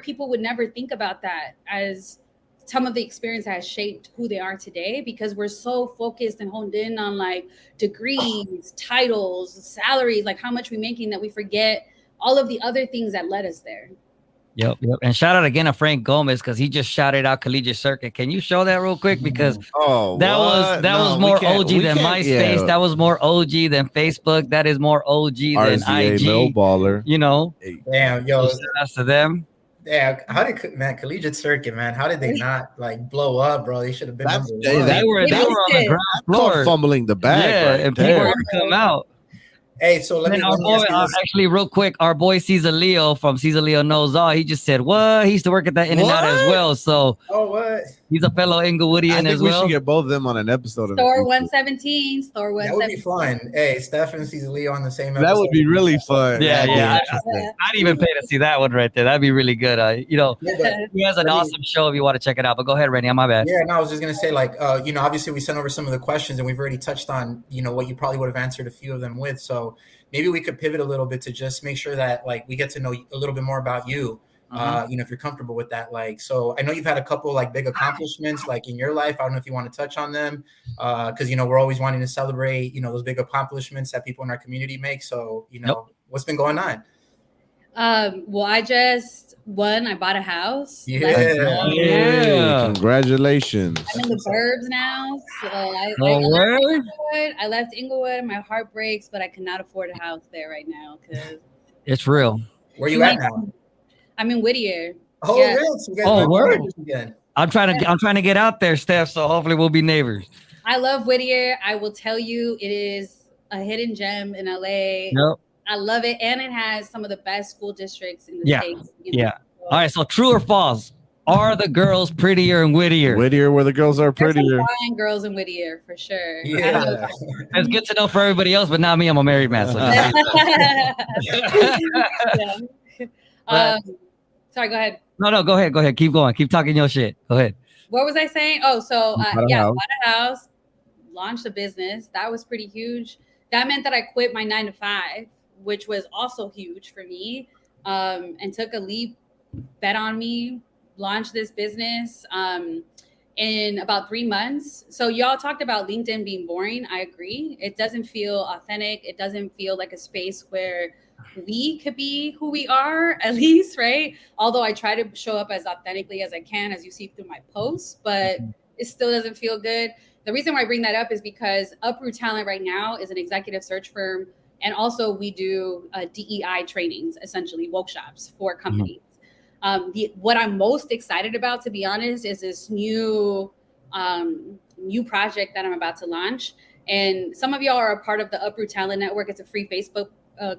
people would never think about that as some of the experience has shaped who they are today, because we're so focused and honed in on like degrees, titles, salaries, like how much we're making, that we forget all of the other things that led us there. Yep. And shout out again to Frank Gomez, because he just shouted out Collegiate Circuit. Can you show that real quick? Because that was more OG than MySpace. Yeah. That was more OG than Facebook. That is more OG than IG. Low baller. You know. Damn, yo. So shout out to them. Yeah, Collegiate Circuit, man, how did they not like blow up, bro? They should have been number one. They were on the ground floor, fumbling the bag. Yeah, right and there. people were to come out. Hey, so let me actually real quick, our boy Cesar Leo from Cesar Leo Knows All, he just said, what? He used to work at that In-N-Out as well. So what? He's a fellow Inglewoodian as well. We should get both of them on an episode. Store 117, Store 117. That would be fun. Hey, Steph and Cesar Leo on the same episode. That would be really fun. Yeah. I'd even pay to see that one right there. That'd be really good. He has an awesome show if you want to check it out. But go ahead, Randy. My bad. Yeah, no, I was just gonna say, like, obviously we sent over some of the questions and we've already touched on, what you probably would have answered a few of them with. So maybe we could pivot a little bit to just make sure that like we get to know a little bit more about you. If you're comfortable with that, like, so I know you've had a couple like big accomplishments like in your life. I don't know if you want to touch on them, because we're always wanting to celebrate those big accomplishments that people in our community make. So what's been going on? Well, I just won. I bought a house. Yeah. Congratulations. I'm in the burbs now. So I left Inglewood. My heart breaks, but I cannot afford a house there right now because it's real. Where you at now? I'm in Whittier. Oh, yeah. really? So word. I'm trying to get out there, Steph. So hopefully we'll be neighbors. I love Whittier. I will tell you, it is a hidden gem in LA. Yep. I love it, and it has some of the best school districts in the Yeah. states. Yeah. All right. So true or false? Are the girls prettier in Whittier? Whittier, where the girls are There's some prettier. fine girls in Whittier for sure. Yeah. It's good to know for everybody else, but not me. I'm a married man. So Yeah. Sorry, go ahead. no, go ahead. Keep going. Keep talking your shit. Go ahead. What was I saying? Oh, so Bought a yeah, house. bought a house, launched a business. That was pretty huge. That meant that I quit my 9-to-5, which was also huge for me, and took a leap, bet on me, launched this business in about 3 months. So y'all talked about LinkedIn being boring. I agree. It doesn't feel authentic. It doesn't feel like a space where we could be who we are, at least, right? Although I try to show up as authentically as I can, as you see through my posts, but it still doesn't feel good. The reason why I bring that up is because Uprooted Talent right now is an executive search firm. And also we do DEI trainings, essentially workshops for companies. What I'm most excited about, to be honest, is this new project that I'm about to launch. And some of y'all are a part of the Uprooted Talent Network. It's a free Facebook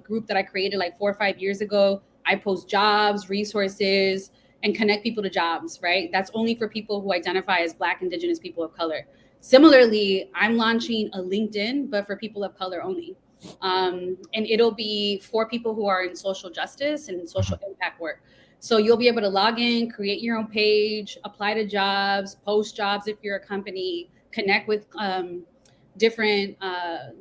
group that I created like 4 or 5 years ago. I post jobs, resources, and connect people to jobs, right? That's only for people who identify as Black, Indigenous, people of color. Similarly, I'm launching a LinkedIn, but for people of color only. And it'll be for people who are in social justice and social impact work. So you'll be able to log in, create your own page, apply to jobs, post jobs if you're a company, connect with different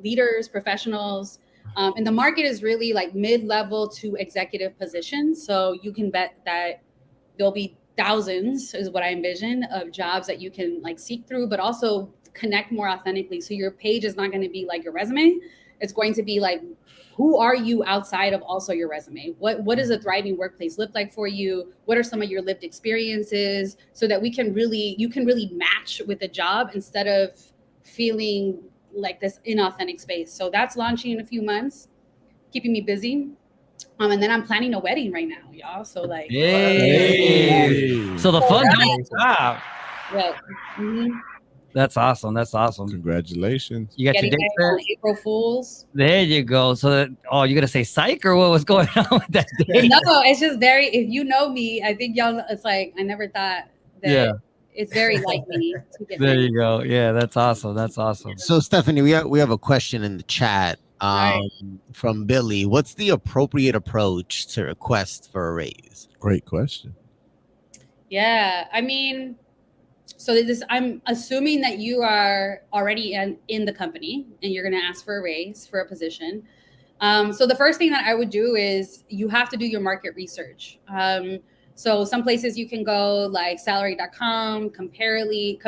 leaders, professionals. And the market is really like mid-level to executive positions. So you can bet that there'll be thousands, is what I envision, of jobs that you can like seek through, but also connect more authentically. So your page is not going to be like your resume. It's going to be like, who are you outside of also your resume? What does a thriving workplace look like for you? What are some of your lived experiences, so that you can really match with the job instead of feeling like this inauthentic space. So that's launching in a few months, keeping me busy. And then I'm planning a wedding right now, y'all. So like, Hey. So the fun don't stop. Yeah. That's awesome. That's awesome. Congratulations. You got Getting your date married set? on April Fools. There you go. So that, you're gonna say psych, or what was going on with that date? No, it's just very, if you know me, I think y'all, it's like, I never thought that it's very like me to get There married. you go. Yeah, that's awesome. That's awesome. So Stephanie, we have a question in the chat from Billy. What's the appropriate approach to request for a raise? Great question. Yeah, I mean, so I'm assuming that you are already in the company and you're going to ask for a raise for a position. So the first thing that I would do is you have to do your market research. So some places you can go like salary.com, comparably,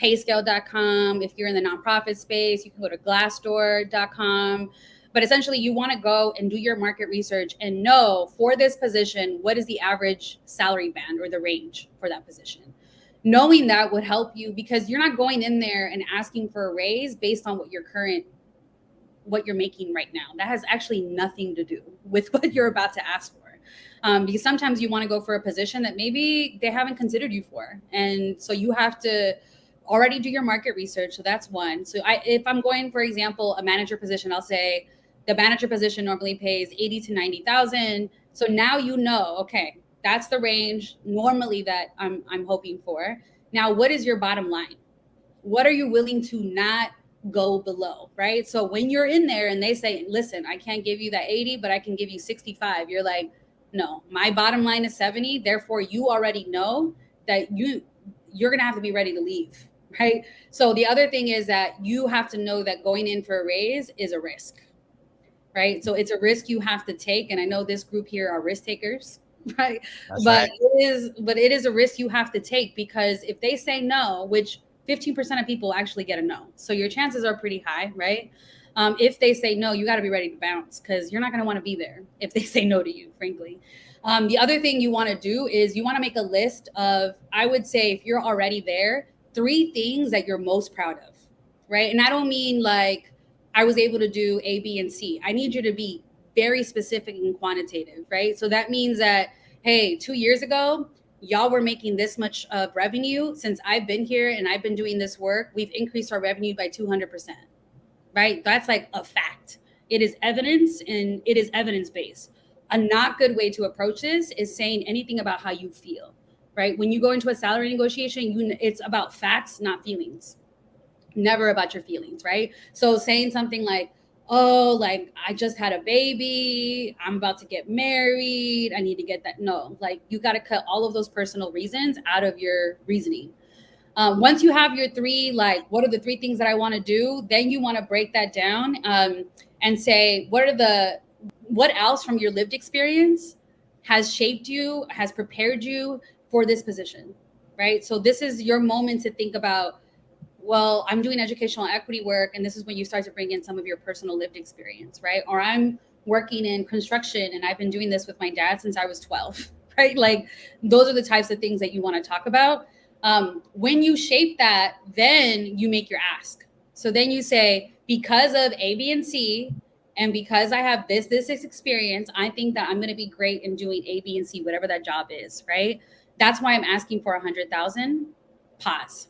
payscale.com. If you're in the nonprofit space, you can go to glassdoor.com. But essentially, you want to go and do your market research and know for this position, what is the average salary band or the range for that position. Knowing that would help you, because you're not going in there and asking for a raise based on what you're making right now. That has actually nothing to do with what you're about to ask for. Because sometimes you want to go for a position that maybe they haven't considered you for. And so you have to already do your market research. So that's one. So if I'm going, for example, a manager position, I'll say the manager position normally pays 80 to 90,000. So now you know, okay, that's the range normally that I'm hoping for. Now, what is your bottom line? What are you willing to not go below, right? So when you're in there and they say, listen, I can't give you that 80, but I can give you 65. You're like, no, my bottom line is 70. Therefore, you already know that you're going to have to be ready to leave, right? So the other thing is that you have to know that going in for a raise is a risk, right? So it's a risk you have to take. And I know this group here are risk takers, right? But it is a risk you have to take, because if they say no, which 15% of people actually get a no. So your chances are pretty high, right? If they say no, you got to be ready to bounce, because you're not going to want to be there if they say no to you, frankly. The other thing you want to do is you want to make a list of, I would say, if you're already there, 3 things that you're most proud of, right? And I don't mean like I was able to do A, B, and C. I need you to be very specific and quantitative, right? So that means that, hey, 2 years ago, y'all were making this much of revenue. Since I've been here and I've been doing this work, we've increased our revenue by 200%, right? That's like a fact. It is evidence and it is evidence-based. A not good way to approach this is saying anything about how you feel, right? When you go into a salary negotiation, it's about facts, not feelings. Never about your feelings, right? So saying something like, oh, like I just had a baby, I'm about to get married, I need to get that. No, like you got to cut all of those personal reasons out of your reasoning. Once you have your three, like, what are the three things that I want to do? Then you want to break that down and say, what else from your lived experience has shaped you, has prepared you for this position, right? So this is your moment to think about, well, I'm doing educational equity work, and this is when you start to bring in some of your personal lived experience, right? Or I'm working in construction, and I've been doing this with my dad since I was 12, right? Like those are the types of things that you want to talk about. When you shape that, then you make your ask. So then you say, because of A, B, and C, and because I have this experience, I think that I'm going to be great in doing A, B, and C, whatever that job is, right? That's why I'm asking for 100,000. Pause.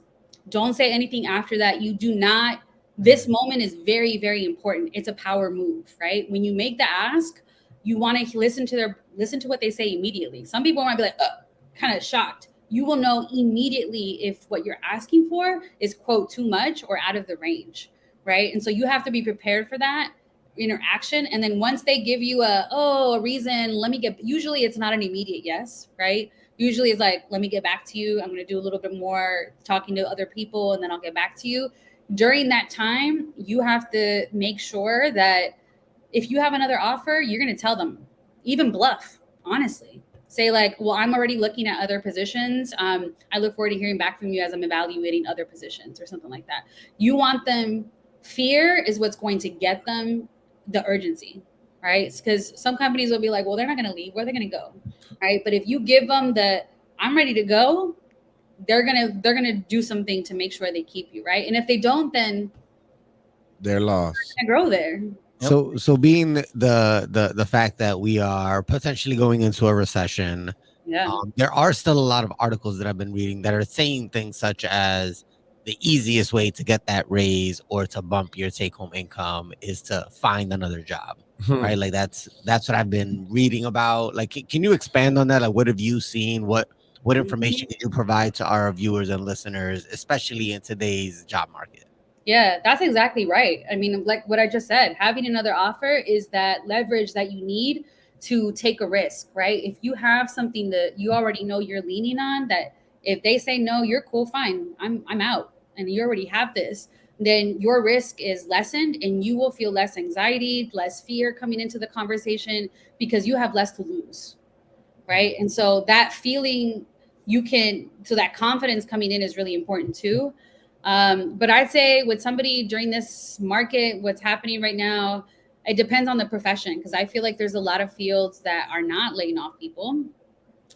Don't say anything after that. You do not. This moment is very, very important. It's a power move, right? When you make the ask, you want to listen to what they say immediately. Some people might be like, kind of shocked. You will know immediately if what you're asking for is, quote, too much or out of the range, right? And so you have to be prepared for that interaction. And then once they give you a reason, usually it's not an immediate yes, right? Usually it's like, let me get back to you. I'm going to do a little bit more talking to other people, and then I'll get back to you. During that time, you have to make sure that if you have another offer, you're going to tell them, even bluff, honestly. Say like, well, I'm already looking at other positions. I look forward to hearing back from you as I'm evaluating other positions or something like that. You want them, fear is what's going to get them the urgency, right? Because some companies will be like, well, they're not going to leave. Where are they going to go, right? But if you give them the, I'm ready to go, they're gonna do something to make sure they keep you, right? And if they don't, then they're lost. They're gonna grow there. So being the fact that we are potentially going into a recession, there are still a lot of articles that I've been reading that are saying things such as the easiest way to get that raise or to bump your take-home income is to find another job, right? Like that's what I've been reading about. Like, can you expand on that? Like, what have you seen? What information can you provide to our viewers and listeners, especially in today's job market? Yeah, that's exactly right. I mean, like what I just said, having another offer is that leverage that you need to take a risk, right? If you have something that you already know you're leaning on, that if they say no, you're cool, fine, I'm out, and you already have this, then your risk is lessened and you will feel less anxiety, less fear coming into the conversation because you have less to lose, right? And so that feeling so that confidence coming in is really important too. But I'd say with somebody during this market, what's happening right now, it depends on the profession, because I feel like there's a lot of fields that are not laying off people.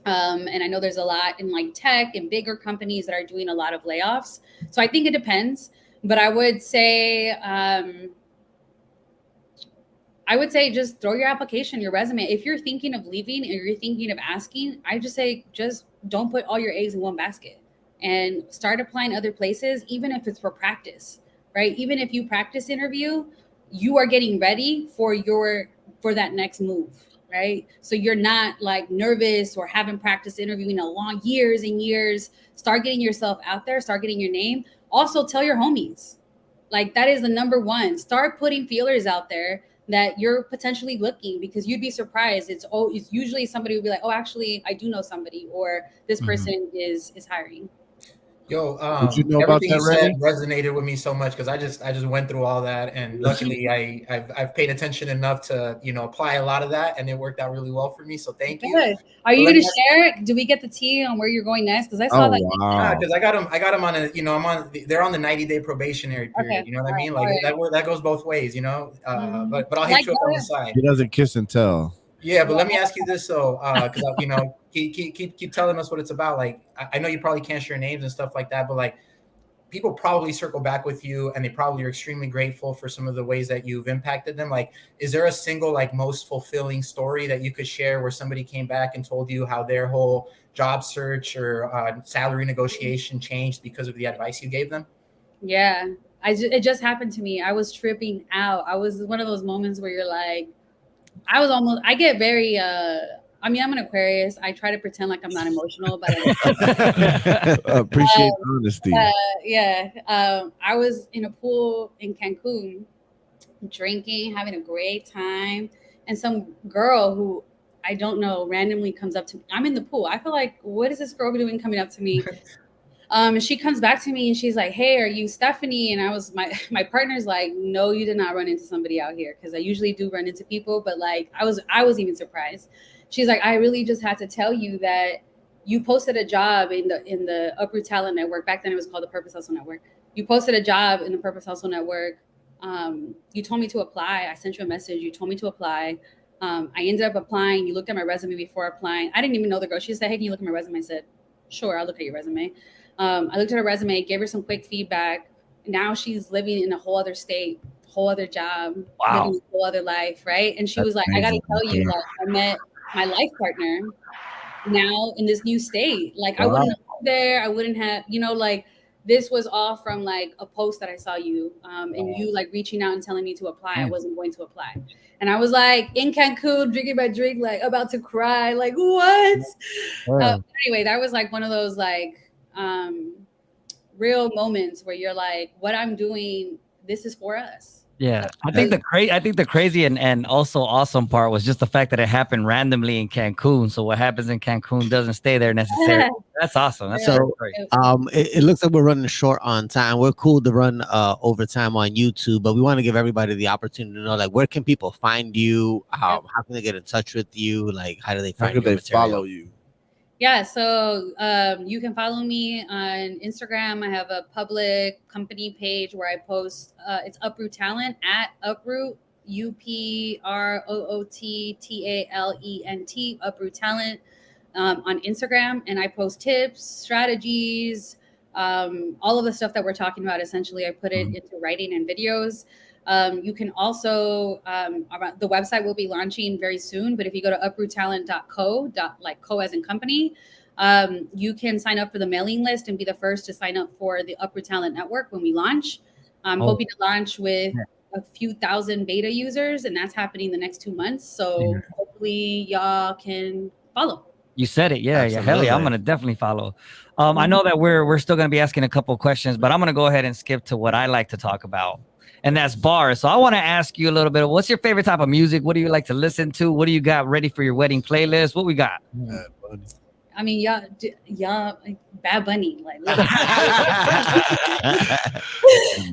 And I know there's a lot in like tech and bigger companies that are doing a lot of layoffs. So I think it depends. But I would say just throw your application, your resume. If you're thinking of leaving or you're thinking of asking, I just say just don't put all your eggs in one basket and start applying other places, even if it's for practice, right? Even if you practice interview, you are getting ready for that next move, right? So you're not like nervous or haven't practiced interviewing a long years and years. Start getting yourself out there, start getting your name. Also tell your homies, like that is the number one. Start putting feelers out there that you're potentially looking, because you'd be surprised. It's usually somebody will be like, oh, actually I do know somebody, or this person is hiring. Yo, did you know about everything that, you said resonated with me so much, because I just went through all that, and luckily I've paid attention enough to apply a lot of that, and it worked out really well for me. So thank you. Good. Are you going to share? Do we get the tea on where you're going next? Because I saw that. Wow. Because I got them on they're on the 90-day probationary period. Okay. You know what I mean? Like that goes both ways. But I'll hit you up on the side. He doesn't kiss and tell. Yeah, but let me ask you this though, because keep telling us what it's about. Like, I know you probably can't share names and stuff like that, but like, people probably circle back with you and they probably are extremely grateful for some of the ways that you've impacted them. Like, is there a single like most fulfilling story that you could share where somebody came back and told you how their whole job search or salary negotiation changed because of the advice you gave them? Yeah, it just happened to me. I was tripping out. I was one of those moments where you're like, I get very, I mean, I'm an Aquarius. I try to pretend like I'm not emotional, but appreciate honesty. I was in a pool in Cancun, drinking, having a great time, and some girl who I don't know randomly comes up to me. I'm in the pool. I feel like, what is this girl doing coming up to me? And she comes back to me and she's like, "Hey, are you Stephanie?" And I was my partner's like, "No, you did not run into somebody out here," because I usually do run into people, but like I was even surprised. She's like, "I really just had to tell you that you posted a job in the Uprooted Talent Network. Back then it was called the Purpose Hustle Network. You posted a job in the Purpose Hustle Network. You told me to apply. I sent you a message. You told me to apply. I ended up applying. You looked at my resume before applying. I didn't even know the girl. She said, 'Hey, can you look at my resume?' I said, 'Sure, I'll look at your resume.' I looked at her resume, gave her some quick feedback. Now she's living in a whole other state, whole other job, living a whole other life, right? And she was like, I got to tell you, like, I met my life partner now in this new state. Like, I wouldn't have moved there. I wouldn't have, like, this was all from like a post that I saw you and you like reaching out and telling me to apply. I wasn't going to apply. And I was like in Cancun, drinking my drink, like about to cry, like what? Anyway, that was like one of those like real moments where you're like, what I'm doing, this is for us. Yeah, I think the crazy and also awesome part was just the fact that it happened randomly in Cancun. So what happens in Cancun doesn't stay there necessarily. That's awesome. That's so great. It looks like we're running short on time. We're cool to run overtime on YouTube, but we want to give everybody the opportunity to know, like, where can people find you? How can they get in touch with you? Like, how do they find you? How can they follow you? Yeah, so you can follow me on Instagram. I have a public company page where I post. It's Uproot Talent at Uproot, UPROOTTALENT, Uproot Talent on Instagram. And I post tips, strategies, all of the stuff that we're talking about. Essentially, I put it into writing and videos. You can also, the website will be launching very soon, but if you go to uproottalent.co, like co as in company, you can sign up for the mailing list and be the first to sign up for the Uproot Talent Network when we launch. I'm hoping to launch with a few thousand beta users, and that's happening the next 2 months. So hopefully y'all can follow. You said it. Yeah. Hell yeah. I'm going to definitely follow. I know that we're still going to be asking a couple of questions, but I'm going to go ahead and skip to what I like to talk about. And that's bars. So I want to ask you a little bit. What's your favorite type of music? What do you like to listen to? What do you got ready for your wedding playlist? What we got? I mean, y'all, Bad Bunny, like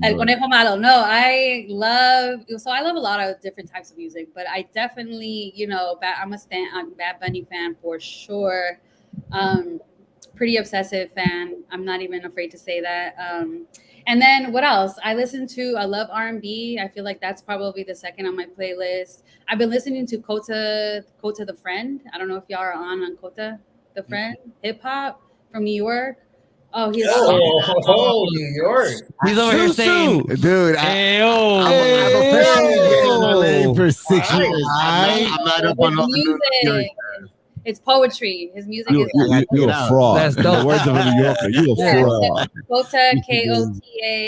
El Conejo Malo. No, I love a lot of different types of music, but I definitely, I'm a Bad Bunny fan for sure. Pretty obsessive fan. I'm not even afraid to say that. And then what else? I love R&B. I feel like that's probably the second on my playlist. I've been listening to Kota the Friend. I don't know if y'all are on Kota the Friend, hip hop from New York. Oh, he's New York. He's over here saying, dude, I've officially been in LA for 6 years. I'm not up on music. It's poetry. His music is you're a fraud. That's dope. The words of a New Yorker. You're a fraud. Kota, Kota,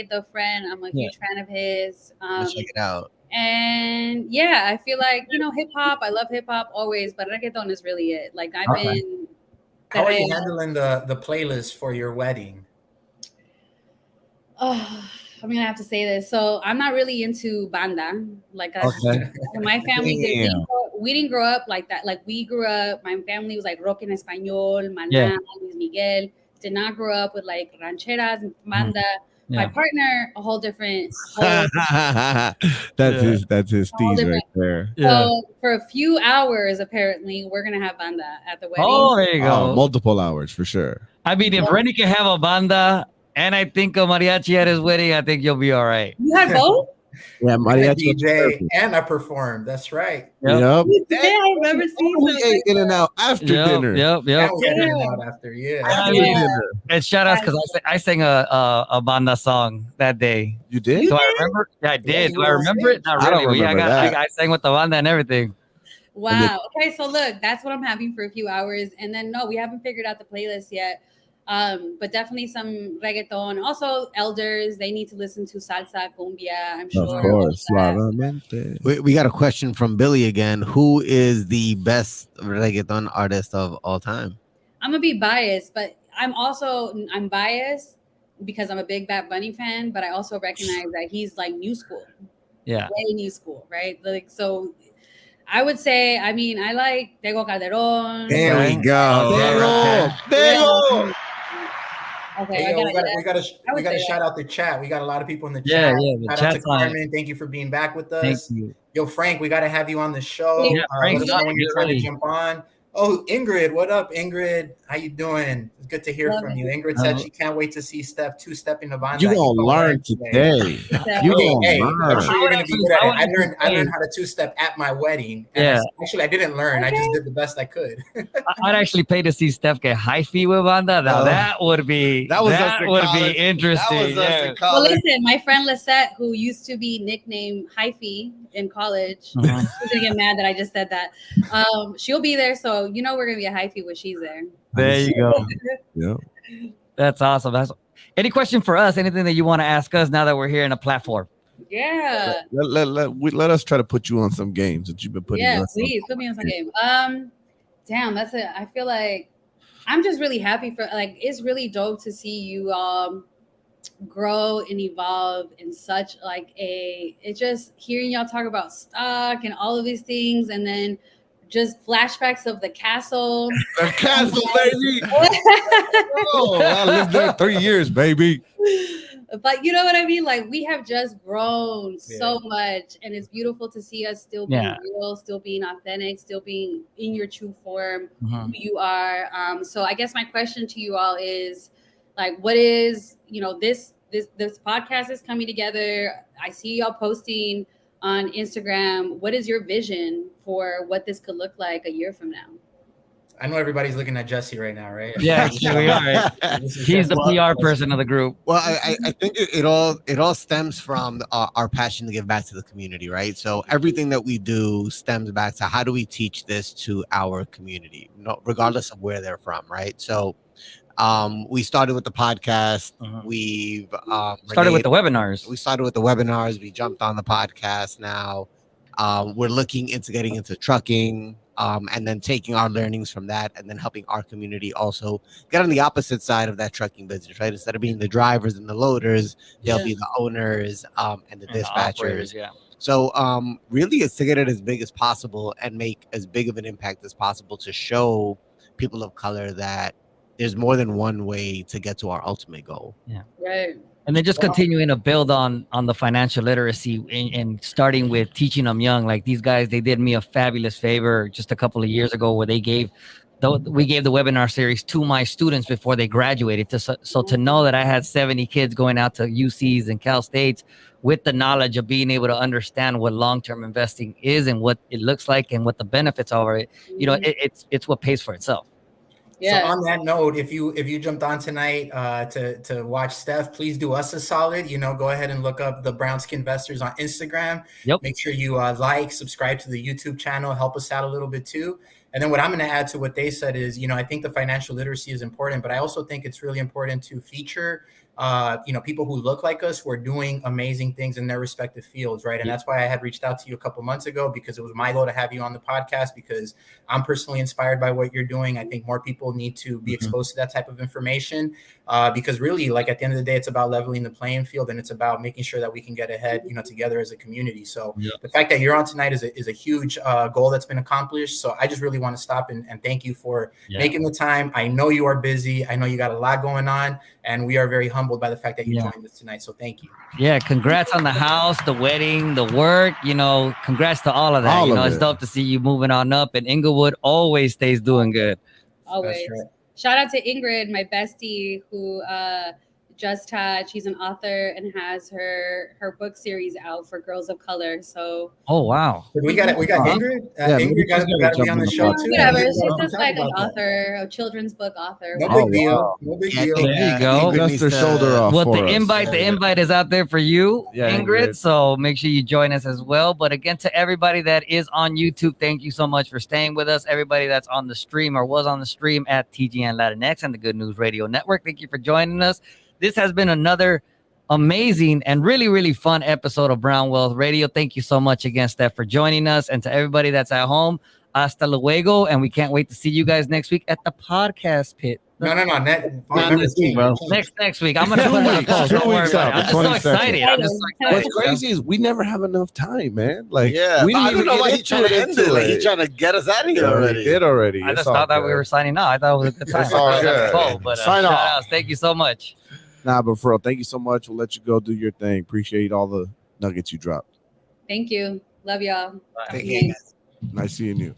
the Friend. I'm a huge fan of his. Check it out. And yeah, I feel like, hip hop. I love hip hop always, but reggaeton is really it. Like I've been. How are you handling the playlist for your wedding? Oh, I'm gonna have to say this. So I'm not really into banda. Like my family we didn't grow up like that. Like we grew up, my family was like rock en español, Maná, Luis Miguel. Did not grow up with like rancheras, banda. My partner, a whole different. That's his steez right there. So for a few hours, apparently, we're gonna have banda at the wedding. Oh, there you go. Multiple hours for sure. I mean, if Renny can have a banda and I think a mariachi at his wedding, I think you'll be all right. You had both? Yeah, I'm a mariachi. DJ and I performed. That's right. Yep. Yeah, I remember seeing We something. ate In and Out after dinner. Yep. And we had Yeah. it out after. Yeah. I After mean, dinner. and shout outs because I sang a banda song that day. You did? You Do I did? remember? Yeah, I did. you Do I were remember it? Not I don't really. But yeah, remember that. I sang with the banda and everything. Wow. Okay, so look, that's what I'm having for a few hours, and then no, we haven't figured out the playlist yet. But definitely some reggaeton. Also, elders, they need to listen to salsa, cumbia. I'm sure. Of all course. that. Claramente. We got a question from Billy again. Who is the best reggaeton artist of all time? I'm gonna be biased, but I'm biased because I'm a big Bad Bunny fan, but I also recognize that he's like new school. Yeah. Way new school, right? Like so. I would say, I mean, I like Tego Calderon. There we Right. go. Tego. Okay, Hey, I yo, gotta, we gotta say shout out the chat. We got a lot of people in the Yeah, chat. yeah, the Shout out to chat's on it. Carmen. Thank you for being back with Thank us. you. Yo, Frank, we gotta have you on the show. Yeah, Frank's Let us know on when it. you're trying to Really. jump on. Oh, Ingrid, what up, Ingrid? How you doing? It's good to hear Love from it. you. Ingrid said she can't wait to see Steph two-stepping the banda. You He gonna learn today. Yeah. You Hey, gonna hey, I'm learn. sure you're gonna be good at I it. would I actually learned how to two-step at my wedding. And Yeah. actually, I didn't learn. I just did the best I could. I'd actually pay to see Steph get hyphy with banda. Now that would be that was us in would college. be interesting. That was us in Yeah. Well, college. listen, my friend Lisette, who used to be nicknamed Hyphy in college, Mhm. she's gonna get mad that I just said that. She'll be there, so you know we're gonna be a Hyphy when she's there. There you go. Yeah. That's awesome. Any question for us? Anything that you want to ask us now that we're here in a platform? Yeah. Let us try to put you on some games that you've been putting. Yeah, us on. please put me on some game. Damn, that's it. I feel like I'm just really happy for like it's really dope to see you grow and evolve in such like it's just hearing y'all talk about stock and all of these things and then just flashbacks of the castle. The castle, baby. Oh, I lived there 3 years, baby. But you know what I mean? Like we have just grown so much, and it's beautiful to see us still being real, still being authentic, still being in your true form, who you are. So I guess my question to you all is, like, what is this podcast is coming together? I see y'all posting on Instagram. What is your vision for what this could look like a year from now? I know everybody's looking at Jesse right now, right? Yeah, we are. He's the PR person of the group. Well, I think it all stems from our passion to give back to the community, right? So everything that we do stems back to how do we teach this to our community, regardless of where they're from, right? So we started with the podcast. We've started with the webinars. We started with the webinars. We jumped on the podcast now. We're looking into getting into trucking. And then taking our learnings from that and then helping our community also get on the opposite side of that trucking business, right? Instead of being the drivers and the loaders, they'll be the owners and the dispatchers. So really it's to get it as big as possible and make as big of an impact as possible to show people of color that there's more than one way to get to our ultimate goal. Yeah. Right. And then just continuing to build on the financial literacy and starting with teaching them young. Like these guys, they did me a fabulous favor just a couple of years ago where we gave the webinar series to my students before they graduated. So to know that I had 70 kids going out to UCs and Cal States with the knowledge of being able to understand what long-term investing is and what it looks like and what the benefits are it, it's what pays for itself. Yeah. So on that note, if you jumped on tonight to watch Steph, please do us a solid. Go ahead and look up the Brown Skin Investors on Instagram. Yep. Make sure you subscribe to the YouTube channel, help us out a little bit too. And then what I'm going to add to what they said is, I think the financial literacy is important, but I also think it's really important to feature people who look like us who are doing amazing things in their respective fields, right? And that's why I had reached out to you a couple months ago, because it was my goal to have you on the podcast, because I'm personally inspired by what you're doing. I think more people need to be exposed to that type of information, because really, like at the end of the day, it's about leveling the playing field, and it's about making sure that we can get ahead, together as a community. So the fact that you're on tonight is a huge goal that's been accomplished. So I just really want to stop and thank you for making the time. I know you are busy. I know you got a lot going on, and we are very humbled by the fact that you joined us tonight. So thank you. Yeah, congrats on the house, the wedding, the work. Congrats to all of that. It's dope to see you moving on up, and Inglewood always stays doing good. Always. Shout out to Ingrid, my bestie, who just had, she's an author and has her book series out for girls of color. So Oh wow. We got Ingrid. Ingrid got to be on the show too. whatever. Yeah, She's we just talk like an about that. author, a children's book author. No whatever. big deal. wow. No big Yeah, I deal. think There you go. Ingrid Dust needs her to- shoulder off. Well, for the us. invite is out there for you, Yeah, Ingrid. Ingrid. So make sure you join us as well. But again, to everybody that is on YouTube, thank you so much for staying with us. Everybody that's on the stream or was on the stream at TGN Latinx and the Good News Radio Network, thank you for joining us. This has been another amazing and really, really fun episode of Brown Wealth Radio. Thank you so much again, Steph, for joining us. And to everybody that's at home, hasta luego. And we can't wait to see you guys next week at the podcast pit. No. Not this week, bro. Next week. I'm gonna put it in the post. 2 Don't worry weeks about it. out, I'm just so 22nd. excited. I'm just so excited. What's crazy is we never have enough time, man. Like, Yeah, we but I didn't don't know even why get he's trying to end it. Like, he's trying to get us out of here Yeah, already. we did already. I It's just all thought that we good. were signing out. I thought it was a good time. It's all I thought it was good. cool, but Sign shout off. outs. Thank you so much. Nah, but for real, thank you so much. We'll let you go do your thing. Appreciate all the nuggets you dropped. Thank you. Love y'all. Bye. Thanks. Nice seeing you.